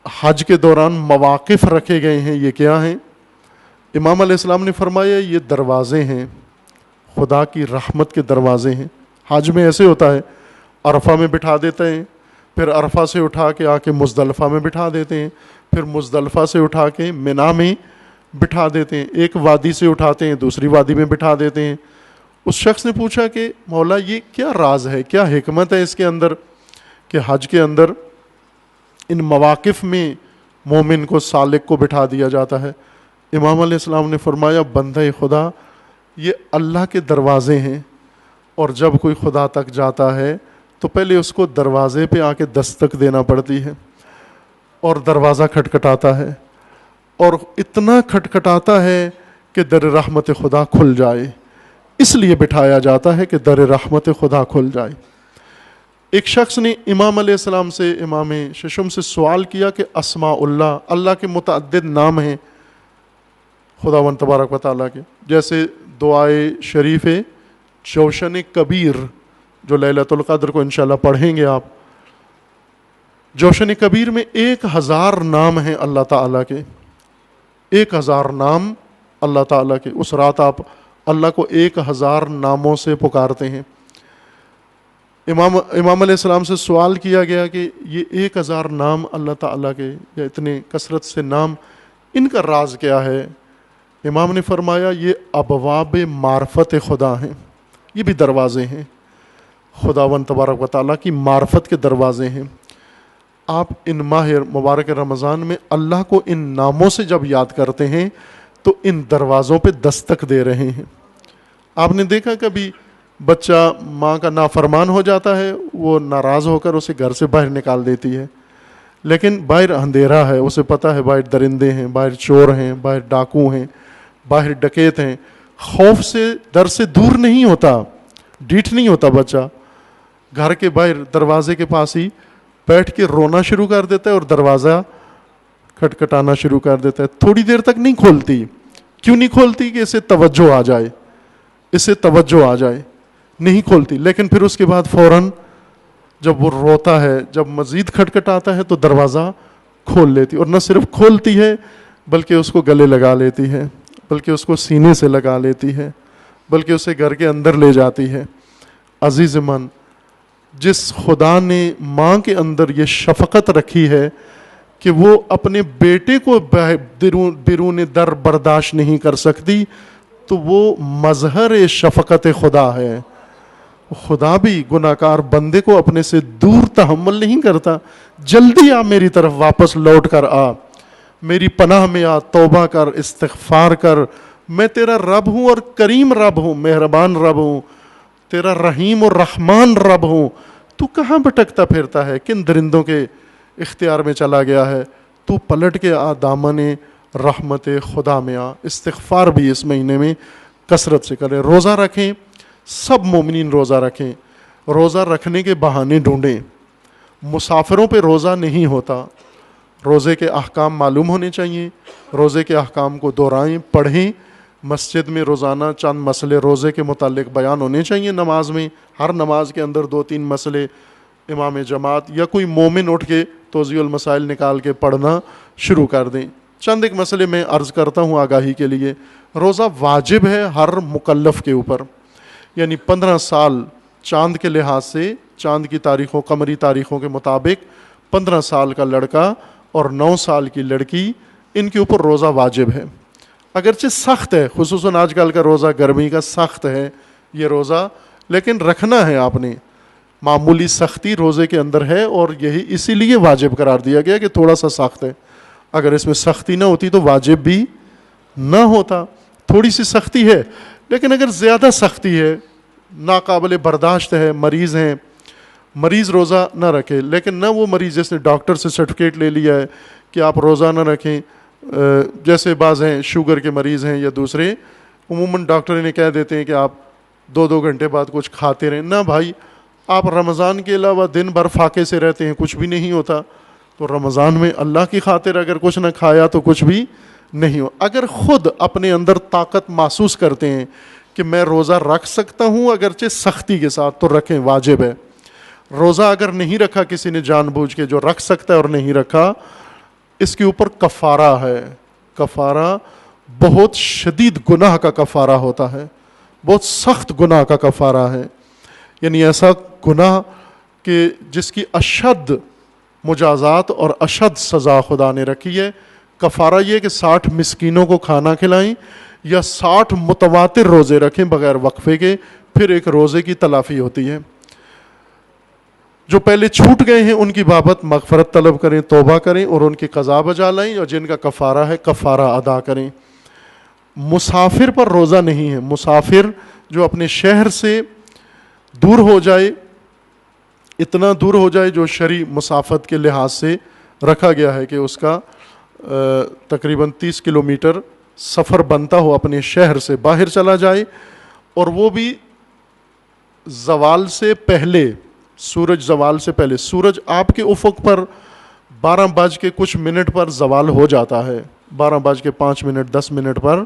[SPEAKER 1] حج کے دوران مواقف رکھے گئے ہیں یہ کیا ہیں؟ امام علیہ السلام نے فرمایا یہ دروازے ہیں، خدا کی رحمت کے دروازے ہیں۔ حج میں ایسے ہوتا ہے، عرفہ میں بٹھا دیتے ہیں، پھر عرفہ سے اٹھا کے آ کے مزدلفہ میں بٹھا دیتے ہیں، پھر مزدلفہ سے اٹھا کے منا میں بٹھا دیتے ہیں، ایک وادی سے اٹھاتے ہیں دوسری وادی میں بٹھا دیتے ہیں۔ اس شخص نے پوچھا کہ مولا یہ کیا راز ہے، کیا حکمت ہے اس کے اندر کہ حج کے اندر ان مواقف میں مومن کو، سالک کو بٹھا دیا جاتا ہے؟ امام علیہ السلام نے فرمایا بندہ خدا یہ اللہ کے دروازے ہیں، اور جب کوئی خدا تک جاتا ہے تو پہلے اس کو دروازے پہ آ کے دستک دینا پڑتی ہے، اور دروازہ کھٹکھٹاتا ہے، اور اتنا کھٹکھٹاتا ہے کہ در رحمت خدا کھل جائے، اس لیے بٹھایا جاتا ہے کہ در رحمت خدا کھل جائے۔ ایک شخص نے امام علیہ السلام سے، امام ششم سے سوال کیا کہ اسماء اللہ، اللہ کے متعدد نام ہیں خداوند تبارک و تعالیٰ کے، جیسے دعائے شریف جوشن کبیر جو لیلۃ القدر کو انشاءاللہ پڑھیں گے آپ، جوشن کبیر میں 1000 نام ہیں اللہ تعالیٰ کے، 1000 نام اللہ تعالیٰ کے۔ اس رات آپ اللہ کو 1000 ناموں سے پکارتے ہیں۔ امام علیہ السلام سے سوال کیا گیا کہ یہ 1000 نام اللہ تعالیٰ کے، یا اتنے کثرت سے نام، ان کا راز کیا ہے؟ امام نے فرمایا یہ ابواب معرفت خدا ہیں، یہ بھی دروازے ہیں، خداوند تبارک و تعالیٰ کی معرفت کے دروازے ہیں۔ آپ ان ماہ مبارک رمضان میں اللہ کو ان ناموں سے جب یاد کرتے ہیں تو ان دروازوں پہ دستک دے رہے ہیں۔ آپ نے دیکھا کبھی بچہ ماں کا نافرمان ہو جاتا ہے، وہ ناراض ہو کر اسے گھر سے باہر نکال دیتی ہے، لیکن باہر اندھیرا ہے، اسے پتہ ہے باہر درندے ہیں، باہر چور ہیں، باہر ڈاکو ہیں، باہر ڈکیت ہیں، خوف سے در سے دور نہیں ہوتا، ڈیٹھ نہیں ہوتا بچہ، گھر کے باہر دروازے کے پاس ہی بیٹھ کے رونا شروع کر دیتا ہے اور دروازہ کھٹکھٹانا شروع کر دیتا ہے، تھوڑی دیر تک نہیں کھولتی۔ کیوں نہیں کھولتی؟ کہ اسے توجہ آ جائے، اسے توجہ آ جائے، نہیں کھولتی، لیکن پھر اس کے بعد فوراً جب وہ روتا ہے، جب مزید کھٹکھٹاتا ہے تو دروازہ کھول لیتی، اور نہ صرف کھولتی ہے بلکہ اس کو گلے لگا لیتی ہے، بلکہ اس کو سینے سے لگا لیتی ہے، بلکہ اسے گھر کے اندر لے جاتی ہے۔ عزیز من، جس خدا نے ماں کے اندر یہ شفقت رکھی ہے کہ وہ اپنے بیٹے کو بیرون در برداشت نہیں کر سکتی، تو وہ مظہر شفقت خدا ہے۔ خدا بھی گناہ کار بندے کو اپنے سے دور تحمل نہیں کرتا، جلدی آ میری طرف واپس لوٹ کر آ، میری پناہ میں آ، توبہ کر، استغفار کر، میں تیرا رب ہوں اور کریم رب ہوں، مہربان رب ہوں، تیرا رحیم اور رحمان رب ہوں۔ تو کہاں بھٹکتا پھرتا ہے؟ کن درندوں کے اختیار میں چلا گیا ہے؟ تو پلٹ کے آ، دامن رحمت خدا میں آ۔ استغفار بھی اس مہینے میں کثرت سے کریں۔ روزہ رکھیں، سب مومنین روزہ رکھیں، روزہ رکھنے کے بہانے ڈھونڈیں۔ مسافروں پہ روزہ نہیں ہوتا، روزے کے احکام معلوم ہونے چاہیے، روزے کے احکام کو دہرائیں، پڑھیں، مسجد میں روزانہ چند مسئلے روزے کے متعلق بیان ہونے چاہیے۔ نماز میں ہر نماز کے اندر 2-3 مسئلے امام جماعت یا کوئی مومن اٹھ کے توضیح المسائل نکال کے پڑھنا شروع کر دیں۔ چند ایک مسئلے میں عرض کرتا ہوں آگاہی کے لیے۔ روزہ واجب ہے ہر مکلف کے اوپر، یعنی 15 سال چاند کے لحاظ سے، چاند کی تاریخوں، قمری تاریخوں کے مطابق 15 سال کا لڑکا اور 9 سال کی لڑکی، ان کے اوپر روزہ واجب ہے۔ اگرچہ سخت ہے، خصوصاً آج کل کا روزہ گرمی کا سخت ہے یہ روزہ، لیکن رکھنا ہے آپ نے۔ معمولی سختی روزے کے اندر ہے، اور یہی اسی لیے واجب قرار دیا گیا کہ تھوڑا سا سخت ہے۔ اگر اس میں سختی نہ ہوتی تو واجب بھی نہ ہوتا۔ تھوڑی سی سختی ہے، لیکن اگر زیادہ سختی ہے، ناقابل برداشت ہے، مریض ہیں، مریض روزہ نہ رکھے۔ لیکن نہ وہ مریض جس نے ڈاکٹر سے سرٹیفکیٹ لے لیا ہے کہ آپ روزہ نہ رکھیں، جیسے بعض ہیں شوگر کے مریض ہیں یا دوسرے، عموماً ڈاکٹر انہیں کہہ دیتے ہیں کہ آپ 2-2 گھنٹے بعد کچھ کھاتے رہیں۔ نہ بھائی، آپ رمضان کے علاوہ دن بھر فاقے سے رہتے ہیں، کچھ بھی نہیں ہوتا، تو رمضان میں اللہ کی خاطر اگر کچھ نہ کھایا تو کچھ بھی نہیں ہو. اگر خود اپنے اندر طاقت محسوس کرتے ہیں کہ میں روزہ رکھ سکتا ہوں اگرچہ سختی کے ساتھ، تو رکھیں، واجب ہے. روزہ اگر نہیں رکھا کسی نے جان بوجھ کے، جو رکھ سکتا ہے اور نہیں رکھا، اس کے اوپر کفارہ ہے. کفارہ بہت شدید گناہ کا کفارہ ہوتا ہے، بہت سخت گناہ کا کفارہ ہے. یعنی ایسا گناہ کہ جس کی اشد مجازات اور اشد سزا خدا نے رکھی ہے. کفارہ یہ کہ 60 مسکینوں کو کھانا کھلائیں یا 60 متواتر روزے رکھیں بغیر وقفے کے، پھر ایک روزے کی تلافی ہوتی ہے. جو پہلے چھوٹ گئے ہیں ان کی بابت مغفرت طلب کریں، توبہ کریں اور ان کی قضا بجا لائیں، اور جن کا کفارہ ہے کفارہ ادا کریں. مسافر پر روزہ نہیں ہے. مسافر جو اپنے شہر سے دور ہو جائے، اتنا دور ہو جائے جو شرعی مسافت کے لحاظ سے رکھا گیا ہے کہ اس کا تقریباً 30 کلومیٹر سفر بنتا ہو، اپنے شہر سے باہر چلا جائے، اور وہ بھی زوال سے پہلے، سورج زوال سے پہلے. سورج آپ کے افق پر 12:00 پر زوال ہو جاتا ہے، 12:05 10 پر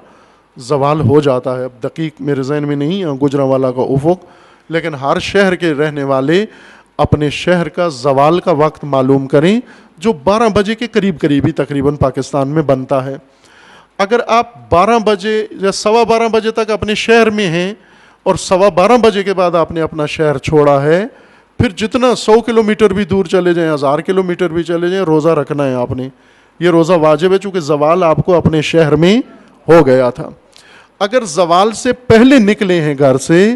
[SPEAKER 1] زوال ہو جاتا ہے. اب دقیق میرے ذہن میں نہیں ہے گجرانوالہ کا افق، لیکن ہر شہر کے رہنے والے اپنے شہر کا زوال کا وقت معلوم کریں، جو 12 بجے کے قریب ہی تقریباً پاکستان میں بنتا ہے. اگر آپ 12 بجے یا 12:15 بجے تک اپنے شہر میں ہیں اور 12:15 بجے کے بعد آپ نے اپنا شہر چھوڑا ہے، پھر جتنا 100 کلومیٹر بھی دور چلے جائیں، 1000 کلومیٹر بھی چلے جائیں، روزہ رکھنا ہے آپ نے. یہ روزہ واجب ہے چونکہ زوال آپ کو اپنے شہر میں ہو گیا تھا. اگر زوال سے پہلے نکلے ہیں گھر سے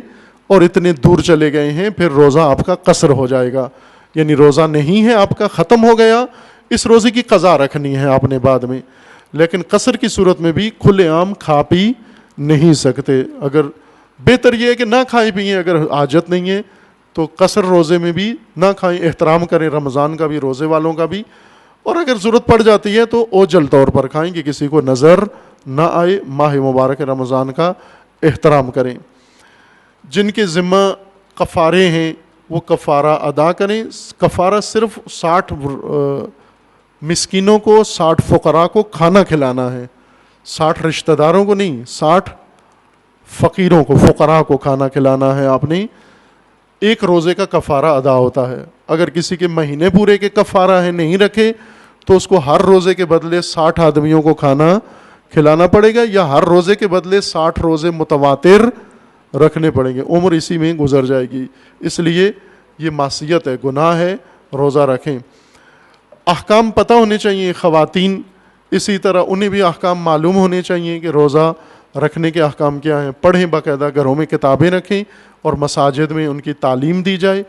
[SPEAKER 1] اور اتنے دور چلے گئے ہیں، پھر روزہ آپ کا قصر ہو جائے گا. یعنی روزہ نہیں ہے آپ کا، ختم ہو گیا، اس روزے کی قضا رکھنی ہے آپ نے بعد میں. لیکن قصر کی صورت میں بھی کھلے عام کھا پی نہیں سکتے. اگر بہتر یہ ہے کہ نہ کھائیں پئیں، اگر حاجت نہیں ہے تو قصر روزے میں بھی نہ کھائیں، احترام کریں رمضان کا بھی، روزے والوں کا بھی. اور اگر ضرورت پڑ جاتی ہے تو اوجل طور پر کھائیں کہ کسی کو نظر نہ آئے. ماہ مبارک رمضان کا احترام کریں. جن کے ذمہ کفارے ہیں وہ کفارہ ادا کریں. کفارہ صرف 60 مسکینوں کو، 60 فقراء کو کھانا کھلانا ہے، 60 رشتہ داروں کو نہیں، 60 فقیروں کو، فقراء کو کھانا کھلانا ہے آپ نے. ایک روزے کا کفارہ ادا ہوتا ہے. اگر کسی کے مہینے پورے کے کفارہ ہے نہیں رکھے تو اس کو ہر روزے کے بدلے 60 آدمیوں کو کھانا کھلانا پڑے گا، یا ہر روزے کے بدلے 60 روزے متواتر رکھنے پڑیں گے. عمر اسی میں گزر جائے گی. اس لیے یہ معصیت ہے، گناہ ہے. روزہ رکھیں. احکام پتہ ہونے چاہیے. خواتین اسی طرح انہیں بھی احکام معلوم ہونے چاہیے کہ روزہ رکھنے کے احکام کیا ہیں. پڑھیں، باقاعدہ گھروں میں کتابیں رکھیں اور مساجد میں ان کی تعلیم دی جائے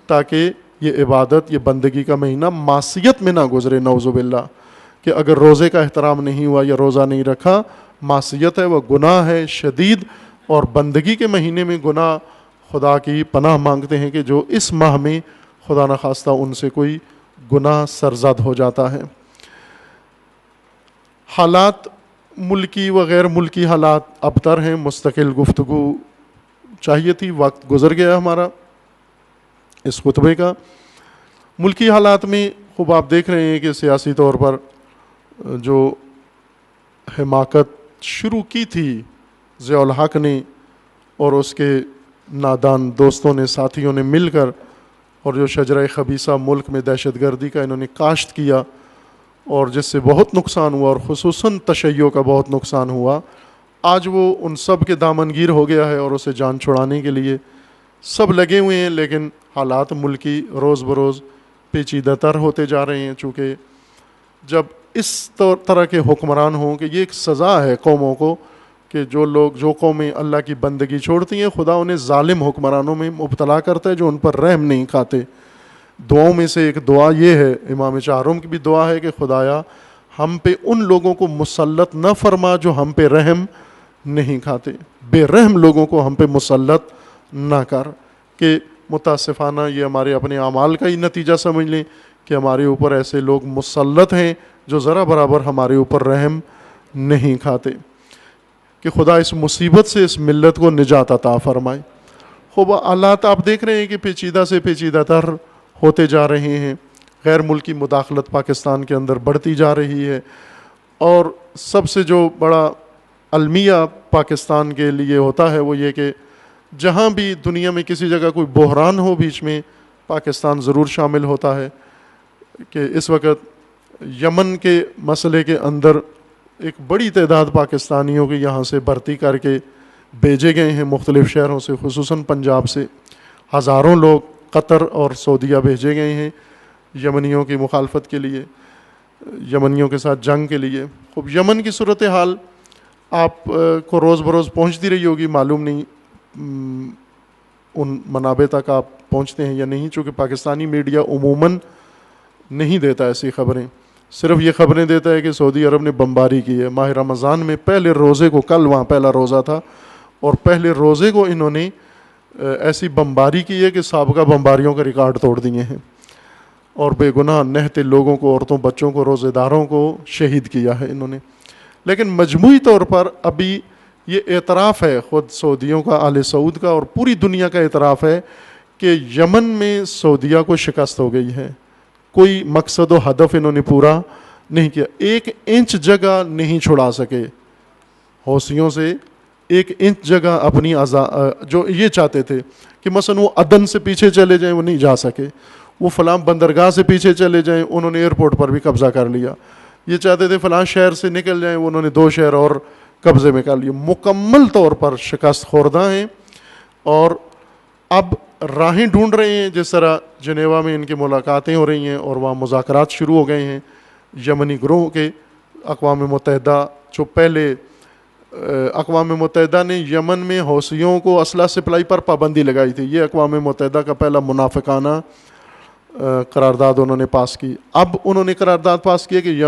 [SPEAKER 1] تاکہ یہ عبادت، یہ بندگی کا مہینہ معصیت میں نہ گزرے. نعوذ باللہ کہ اگر روزے کا احترام نہیں ہوا یا روزہ نہیں رکھا، معصیت ہے، وہ گناہ ہے شدید. اور بندگی کے مہینے میں گناہ، خدا کی پناہ مانگتے ہیں کہ جو اس ماہ میں خدا نخواستہ ان سے کوئی گناہ سرزد ہو جاتا ہے. حالات ملکی و غیر ملکی حالات ابتر ہیں. مستقل گفتگو چاہیے تھی، وقت گزر گیا ہمارا اس خطبے کا. ملکی حالات میں خوب آپ دیکھ رہے ہیں کہ سیاسی طور پر جو حماقت شروع کی تھی ضیاء الحق نے اور اس کے نادان دوستوں نے، ساتھیوں نے مل کر، اور جو شجرہ خبیثہ ملک میں دہشت گردی کا انہوں نے کاشت کیا اور جس سے بہت نقصان ہوا، اور خصوصاً تشیع کا بہت نقصان ہوا، آج وہ ان سب کے دامنگیر ہو گیا ہے اور اسے جان چھڑانے کے لیے سب لگے ہوئے ہیں. لیکن حالات ملکی روز بروز پیچیدہ تر ہوتے جا رہے ہیں. چونکہ جب اس طرح کے حکمران ہوں کہ یہ ایک سزا ہے قوموں کو کہ جو قومیں اللہ کی بندگی چھوڑتی ہیں، خدا انہیں ظالم حکمرانوں میں مبتلا کرتا ہے جو ان پر رحم نہیں کھاتے. دعاؤں میں سے ایک دعا یہ ہے، امام چہارم کی بھی دعا ہے کہ خدایا ہم پہ ان لوگوں کو مسلط نہ فرما جو ہم پہ رحم نہیں کھاتے. بے رحم لوگوں کو ہم پہ مسلط نہ کر. کہ متاسفانہ یہ ہمارے اپنے اعمال کا ہی نتیجہ سمجھ لیں کہ ہمارے اوپر ایسے لوگ مسلط ہیں جو ذرا برابر ہمارے اوپر رحم نہیں کھاتے. کہ خدا اس مصیبت سے اس ملت کو نجات عطا فرمائے. خوب حالات آپ دیکھ رہے ہیں کہ پیچیدہ سے پیچیدہ تر ہوتے جا رہے ہیں، غیر ملکی مداخلت پاکستان کے اندر بڑھتی جا رہی ہے، اور سب سے جو بڑا المیہ پاکستان کے لیے ہوتا ہے وہ یہ کہ جہاں بھی دنیا میں کسی جگہ کوئی بحران ہو بیچ میں پاکستان ضرور شامل ہوتا ہے. کہ اس وقت یمن کے مسئلے کے اندر ایک بڑی تعداد پاکستانیوں کے یہاں سے بھرتی کر کے بھیجے گئے ہیں مختلف شہروں سے، خصوصاً پنجاب سے ہزاروں لوگ قطر اور سعودیہ بھیجے گئے ہیں یمنیوں کی مخالفت کے لیے، یمنیوں کے ساتھ جنگ کے لیے. خوب یمن کی صورتحال آپ کو روز بروز پہنچتی رہی ہوگی، معلوم نہیں ان منابع تک آپ پہنچتے ہیں یا نہیں، چونکہ پاکستانی میڈیا عموماً نہیں دیتا ایسی خبریں، صرف یہ خبریں دیتا ہے کہ سعودی عرب نے بمباری کی ہے. ماہ رمضان میں پہلے روزے کو، کل وہاں پہلا روزہ تھا، اور پہلے روزے کو انہوں نے ایسی بمباری کی ہے کہ سابقہ بمباریوں کا ریکارڈ توڑ دیے ہیں، اور بے گناہ نہتے لوگوں کو، عورتوں بچوں کو، روزے داروں کو شہید کیا ہے انہوں نے. لیکن مجموعی طور پر ابھی یہ اعتراف ہے خود سعودیوں کا، آل سعود کا، اور پوری دنیا کا اعتراف ہے کہ یمن میں سعودیہ کو شکست ہو گئی ہے. کوئی مقصد و ہدف انہوں نے پورا نہیں کیا، ایک انچ جگہ نہیں چھڑا سکے حوثیوں سے، ایک انچ جگہ اپنی جو یہ چاہتے تھے کہ مثلا وہ عدن سے پیچھے چلے جائیں، وہ نہیں جا سکے، وہ فلاں بندرگاہ سے پیچھے چلے جائیں، انہوں نے ایئرپورٹ پر بھی قبضہ کر لیا. یہ چاہتے تھے فلاں شہر سے نکل جائیں، انہوں نے 2 شہر اور قبضے میں کر لیے. مکمل طور پر شکست خوردہ ہیں، اور اب راہیں ڈھونڈ رہے ہیں. جس طرح جنیوا میں ان کی ملاقاتیں ہو رہی ہیں اور وہاں مذاکرات شروع ہو گئے ہیں یمنی گروہ کے. اقوام متحدہ جو پہلے اقوام متحدہ نے یمن میں حوثیوں کو اسلحہ سپلائی پر پابندی لگائی تھی، یہ اقوام متحدہ کا پہلا منافقانہ قرارداد انہوں نے پاس کی. اب انہوں نے قرارداد پاس کیا کہ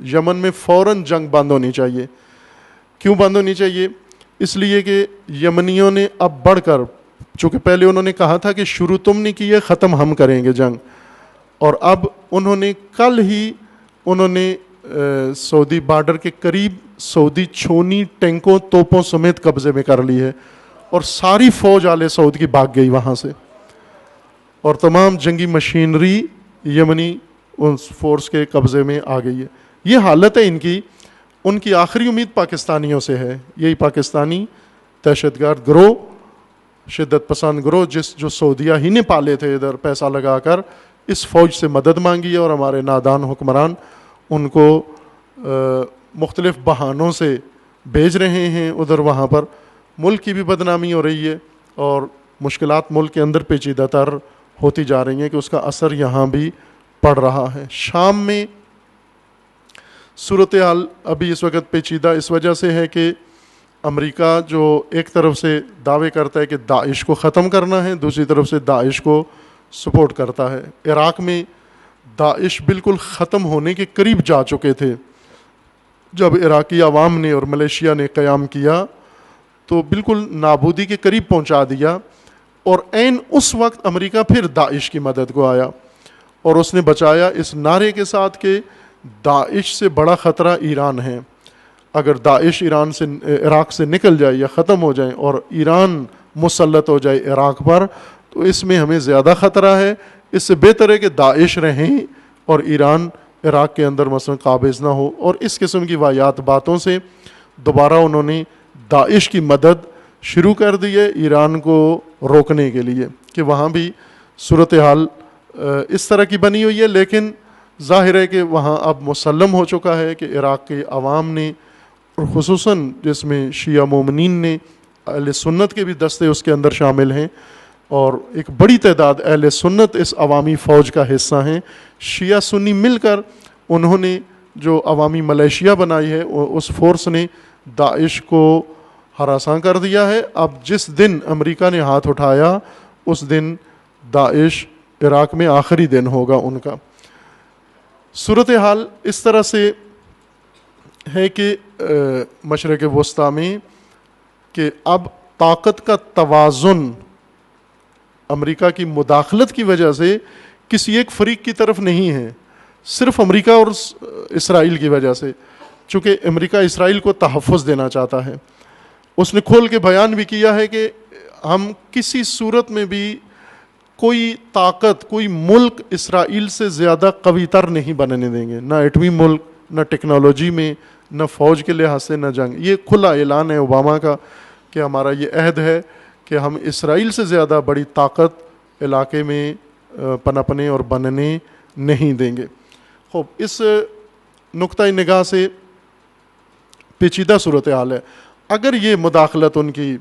[SPEAKER 1] یمن میں فوراً جنگ بند ہونی چاہیے. کیوں بند ہونی چاہیے؟ اس لیے کہ یمنیوں نے اب بڑھ کر، چونکہ پہلے انہوں نے کہا تھا کہ شروع تم نے کی ہے، ختم ہم کریں گے جنگ، اور اب انہوں نے کل ہی سعودی بارڈر کے قریب سعودی چھونی ٹینکوں توپوں سمیت قبضے میں کر لی ہے، اور ساری فوج آل سعود کی بھاگ گئی وہاں سے، اور تمام جنگی مشینری یمنی ان فورس کے قبضے میں آ گئی ہے. یہ حالت ہے ان کی آخری امید پاکستانیوں سے ہے. یہی پاکستانی دہشت گرد گروہ، شدت پسند گروہ جو سعودیہ ہی نے پالے تھے ادھر پیسہ لگا کر، اس فوج سے مدد مانگی ہے، اور ہمارے نادان حکمران ان کو مختلف بہانوں سے بھیج رہے ہیں ادھر. وہاں پر ملک کی بھی بدنامی ہو رہی ہے، اور مشکلات ملک کے اندر پیچیدہ تر ہوتی جا رہی ہیں کہ اس کا اثر یہاں بھی پڑ رہا ہے. شام میں صورتحال ابھی اس وقت پیچیدہ اس وجہ سے ہے کہ امریکہ جو ایک طرف سے دعوے کرتا ہے کہ داعش کو ختم کرنا ہے، دوسری طرف سے داعش کو سپورٹ کرتا ہے. عراق میں داعش بالکل ختم ہونے کے قریب جا چکے تھے. جب عراقی عوام نے اور ملیشیا نے قیام کیا تو بالکل نابودی کے قریب پہنچا دیا، اور عین اس وقت امریکہ پھر داعش کی مدد کو آیا، اور اس نے بچایا اس نعرے کے ساتھ کہ داعش سے بڑا خطرہ ایران ہے. اگر داعش عراق سے نکل جائے یا ختم ہو جائے اور ایران مسلط ہو جائے عراق پر، تو اس میں ہمیں زیادہ خطرہ ہے. اس سے بہتر ہے کہ داعش رہیں اور ایران عراق کے اندر مثلا قابض نہ ہو. اور اس قسم کی واحد باتوں سے دوبارہ انہوں نے داعش کی مدد شروع کر دی ہے ایران کو روکنے کے لیے، کہ وہاں بھی صورتحال اس طرح کی بنی ہوئی ہے. لیکن ظاہر ہے کہ وہاں اب مسلم ہو چکا ہے کہ عراق کے عوام نے، اور خصوصاً جس میں شیعہ مومنین نے، اہل سنت کے بھی دستے اس کے اندر شامل ہیں، اور ایک بڑی تعداد اہل سنت اس عوامی فوج کا حصہ ہیں. شیعہ سنی مل کر انہوں نے جو عوامی ملیشیا بنائی ہے، اس فورس نے داعش کو ہراساں کر دیا ہے. اب جس دن امریکہ نے ہاتھ اٹھایا اس دن داعش عراق میں آخری دن ہوگا ان کا. صورتحال اس طرح سے ہے کہ مشرق وسطیٰ میں کہ اب طاقت کا توازن امریکہ کی مداخلت کی وجہ سے کسی ایک فریق کی طرف نہیں ہے، صرف امریکہ اور اسرائیل کی وجہ سے. چونکہ امریکہ اسرائیل کو تحفظ دینا چاہتا ہے، اس نے کھول کے بیان بھی کیا ہے کہ ہم کسی صورت میں بھی کوئی طاقت، کوئی ملک اسرائیل سے زیادہ قوی تر نہیں بننے دیں گے، نہ ایٹمی ملک، نہ ٹیکنالوجی میں، نہ فوج کے لحاظ سے، نہ جنگ۔ یہ کھلا اعلان ہے اوباما کا کہ ہمارا یہ عہد ہے کہ ہم اسرائیل سے زیادہ بڑی طاقت علاقے میں پنپنے اور بننے نہیں دیں گے۔ خوب، اس نقطۂ نگاہ سے پیچیدہ صورتحال ہے۔ اگر یہ مداخلت ان کی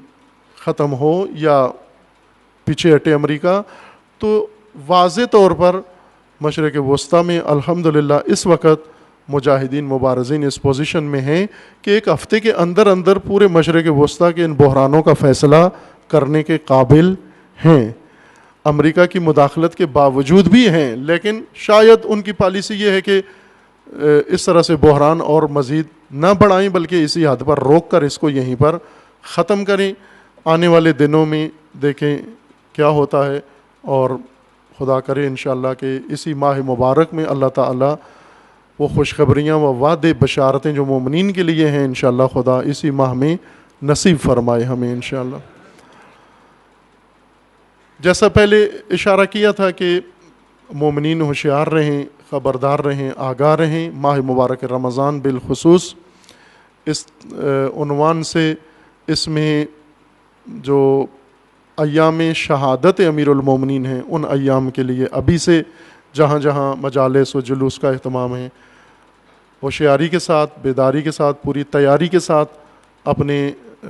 [SPEAKER 1] ختم ہو یا پیچھے ہٹے امریکہ، تو واضح طور پر مشرق وسطیٰ میں الحمدللہ اس وقت مجاہدین مبارزین اس پوزیشن میں ہیں کہ ایک ہفتے کے اندر اندر پورے مشرق وسطیٰ کے ان بحرانوں کا فیصلہ کرنے کے قابل ہیں۔ امریکہ کی مداخلت کے باوجود بھی ہیں، لیکن شاید ان کی پالیسی یہ ہے کہ اس طرح سے بحران اور مزید نہ بڑھائیں، بلکہ اسی حد پر روک کر اس کو یہیں پر ختم کریں۔ آنے والے دنوں میں دیکھیں کیا ہوتا ہے، اور خدا کرے انشاءاللہ کہ اسی ماہ مبارک میں اللہ تعالیٰ وہ خوشخبریاں و وعدے بشارتیں جو مومنین کے لیے ہیں انشاءاللہ خدا اسی ماہ میں نصیب فرمائے ہمیں انشاءاللہ۔ جیسا پہلے اشارہ کیا تھا کہ مومنین ہوشیار رہیں، خبردار رہیں، آگاہ رہیں۔ ماہ مبارک رمضان بالخصوص اس عنوان سے اس میں جو ایام شہادت امیر المومنین ہیں، ان ایام کے لیے ابھی سے جہاں جہاں مجالس و جلوس کا اہتمام ہے، ہوشیاری کے ساتھ، بیداری کے ساتھ، پوری تیاری کے ساتھ اپنے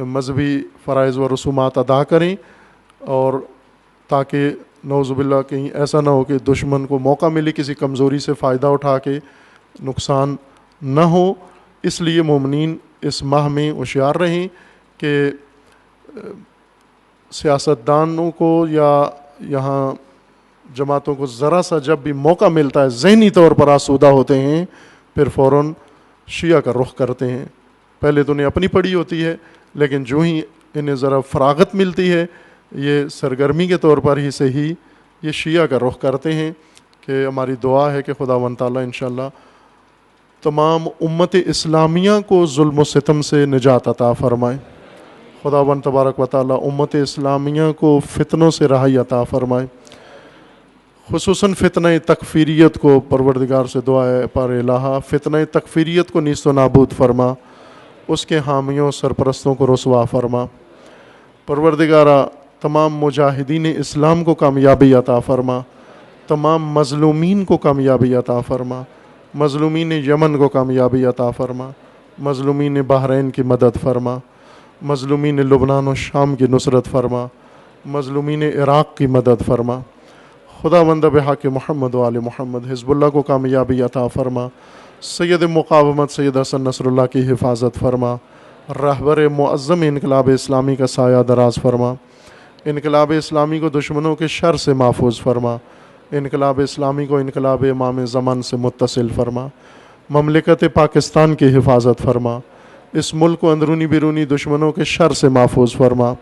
[SPEAKER 1] مذہبی فرائض و رسومات ادا کریں، اور تاکہ نعوذ باللہ کہیں ایسا نہ ہو کہ دشمن کو موقع ملے کسی کمزوری سے فائدہ اٹھا کے نقصان نہ ہو۔ اس لیے مومنین اس ماہ میں ہوشیار رہیں کہ سیاستدانوں کو یا یہاں جماعتوں کو ذرا سا جب بھی موقع ملتا ہے ذہنی طور پر آسودہ ہوتے ہیں، پھر فوراً شیعہ کا رخ کرتے ہیں۔ پہلے تو انہیں اپنی پڑی ہوتی ہے، لیکن جو ہی انہیں ذرا فراغت ملتی ہے، یہ سرگرمی کے طور پر ہی سے ہی یہ شیعہ کا رخ کرتے ہیں۔ کہ ہماری دعا ہے کہ خداوند تعالیٰ انشاءاللہ تمام امت اسلامیہ کو ظلم و ستم سے نجات عطا فرمائے۔ خداوند تبارک و تعالیٰ امت اسلامیہ کو فتنوں سے رہائی عطا فرمائے، خصوصاً فتنہ تکفیریت کو پروردگار سے دعا ہے پر الہ فتنہ تکفیریت کو نیست و نابود فرما، اس کے حامیوں سرپرستوں کو رسوا فرما۔ پروردگارہ تمام مجاہدین اسلام کو کامیابی عطا فرما، تمام مظلومین کو کامیابی عطا فرما، مظلومین یمن کو کامیابی عطا فرما، مظلومین بحرین کی مدد فرما، مظلومین لبنان و شام کی نصرت فرما، مظلومین عراق کی مدد فرما۔ خداوند بحق محمد و آل محمد حزب اللہ کو کامیابی عطا فرما، سید مقاومت سید حسن نصر اللہ کی حفاظت فرما، رہبر معظم انقلاب اسلامی کا سایہ دراز فرما، انقلاب اسلامی کو دشمنوں کے شر سے محفوظ فرما، انقلاب اسلامی کو انقلاب امام زمان سے متصل فرما، مملکت پاکستان کی حفاظت فرما، اس ملک کو اندرونی بیرونی دشمنوں کے شر سے محفوظ فرما،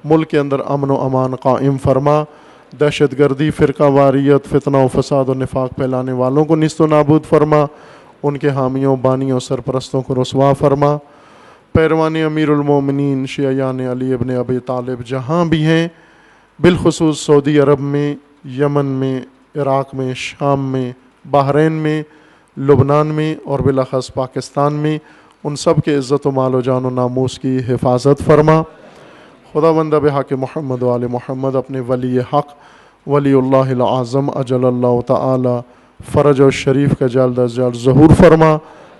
[SPEAKER 1] ملک کے اندر امن و امان قائم فرما، دہشت گردی، فرقہ واریت، فتنہ و فساد و نفاق پھیلانے والوں کو نیست و نابود فرما، ان کے حامیوں بانیوں سرپرستوں کو رسوا فرما۔ پیروان امیر المومنین شیعیان علی ابن ابی طالب جہاں بھی ہیں، بالخصوص سعودی عرب میں، یمن میں، عراق میں، شام میں، بحرین میں، لبنان میں اور بالاخص پاکستان میں، ان سب کے عزت و مال و جان و ناموس کی حفاظت فرما۔ خداوند بحق محمد و آل محمد اپنے ولی حق ولی اللہ العظم اجل اللہ تعالی فرج و شریف کا جلد از جلد ظہور فرما،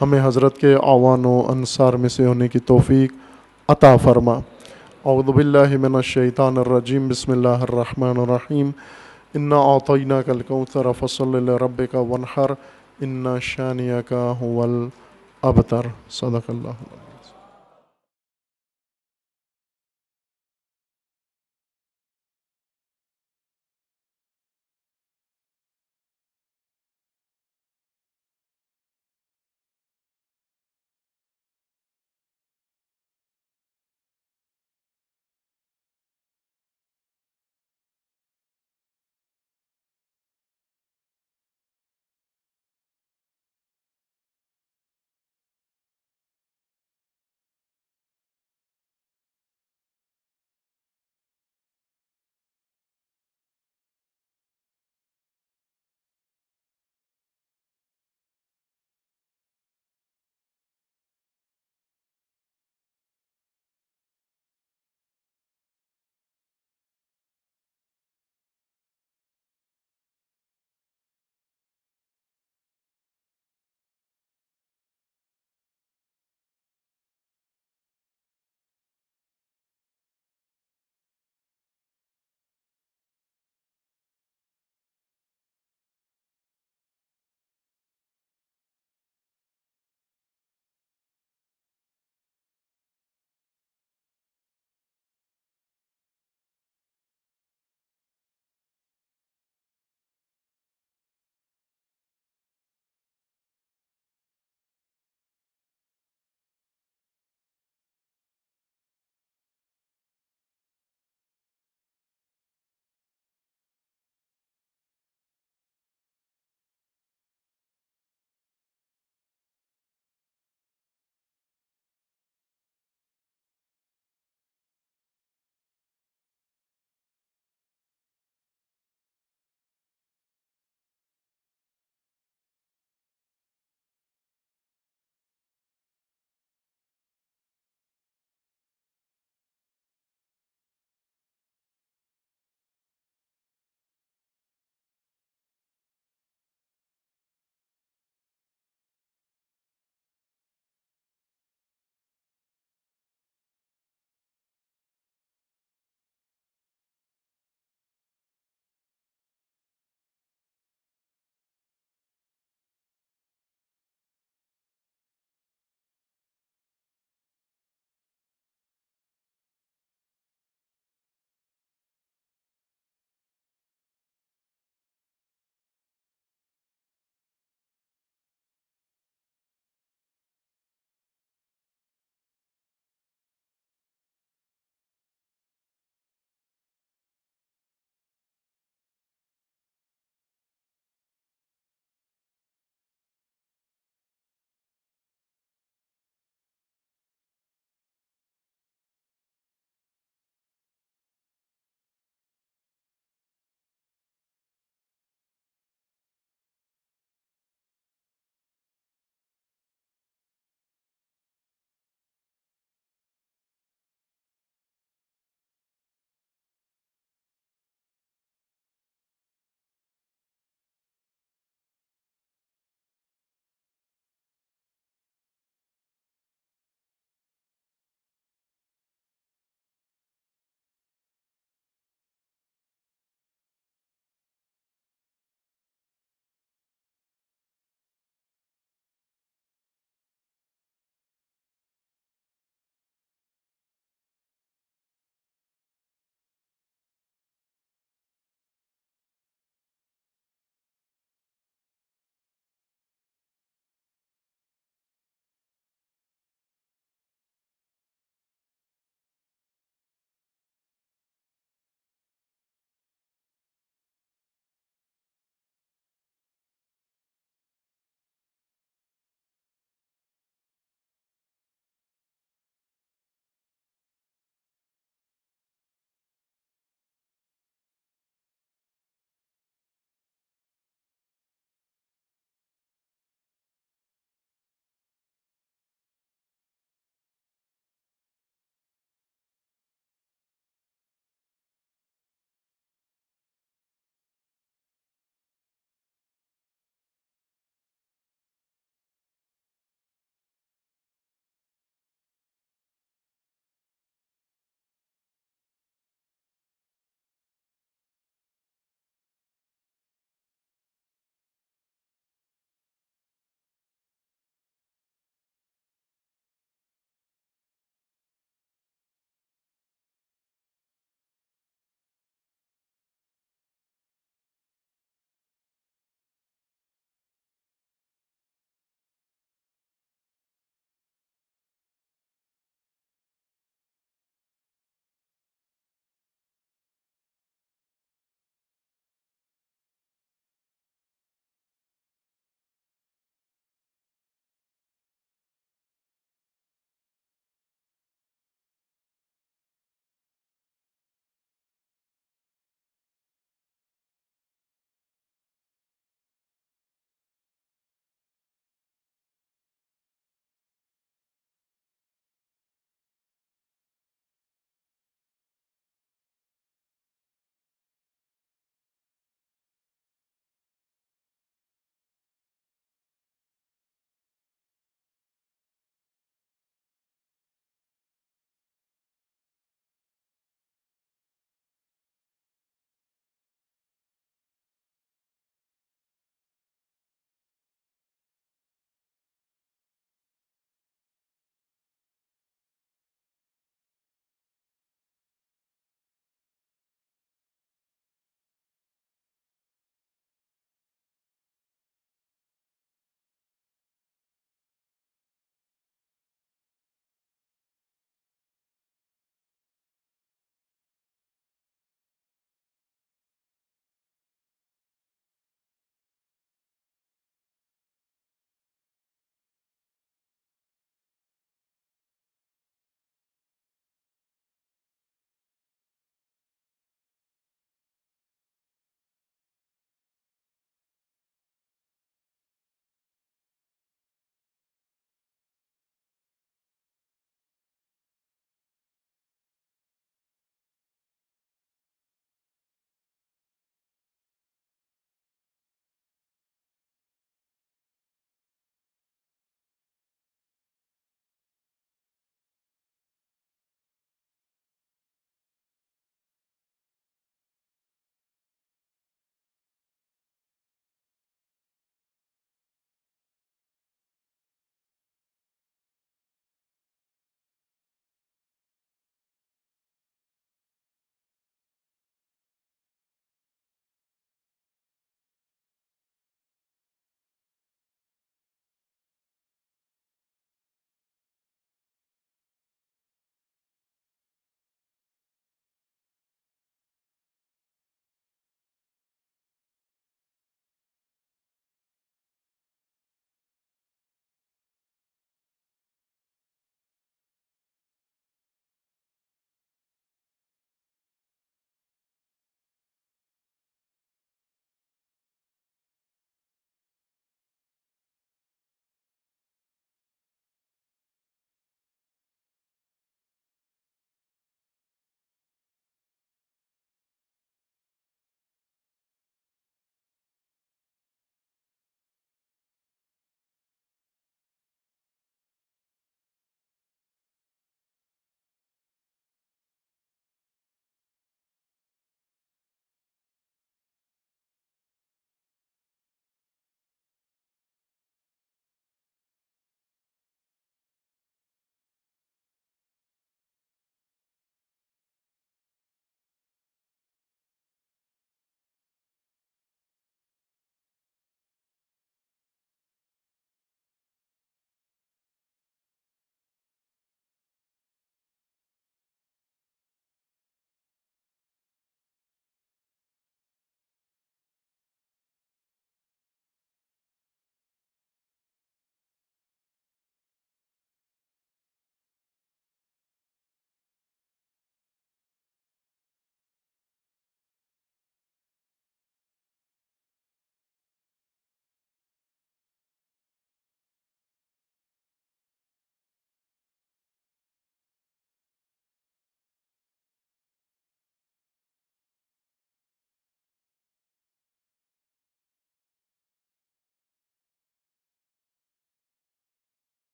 [SPEAKER 1] ہمیں حضرت کے اعوان و انصار میں سے ہونے کی توفیق عطا فرما۔ اعوذ باللہ من الشیطان الرجیم، بسم اللہ الرحمن الرحیم، انا اعطیناک الکوثر فصل لربک وانحر ان شانئک هو الابتر۔ صدق اللہ۔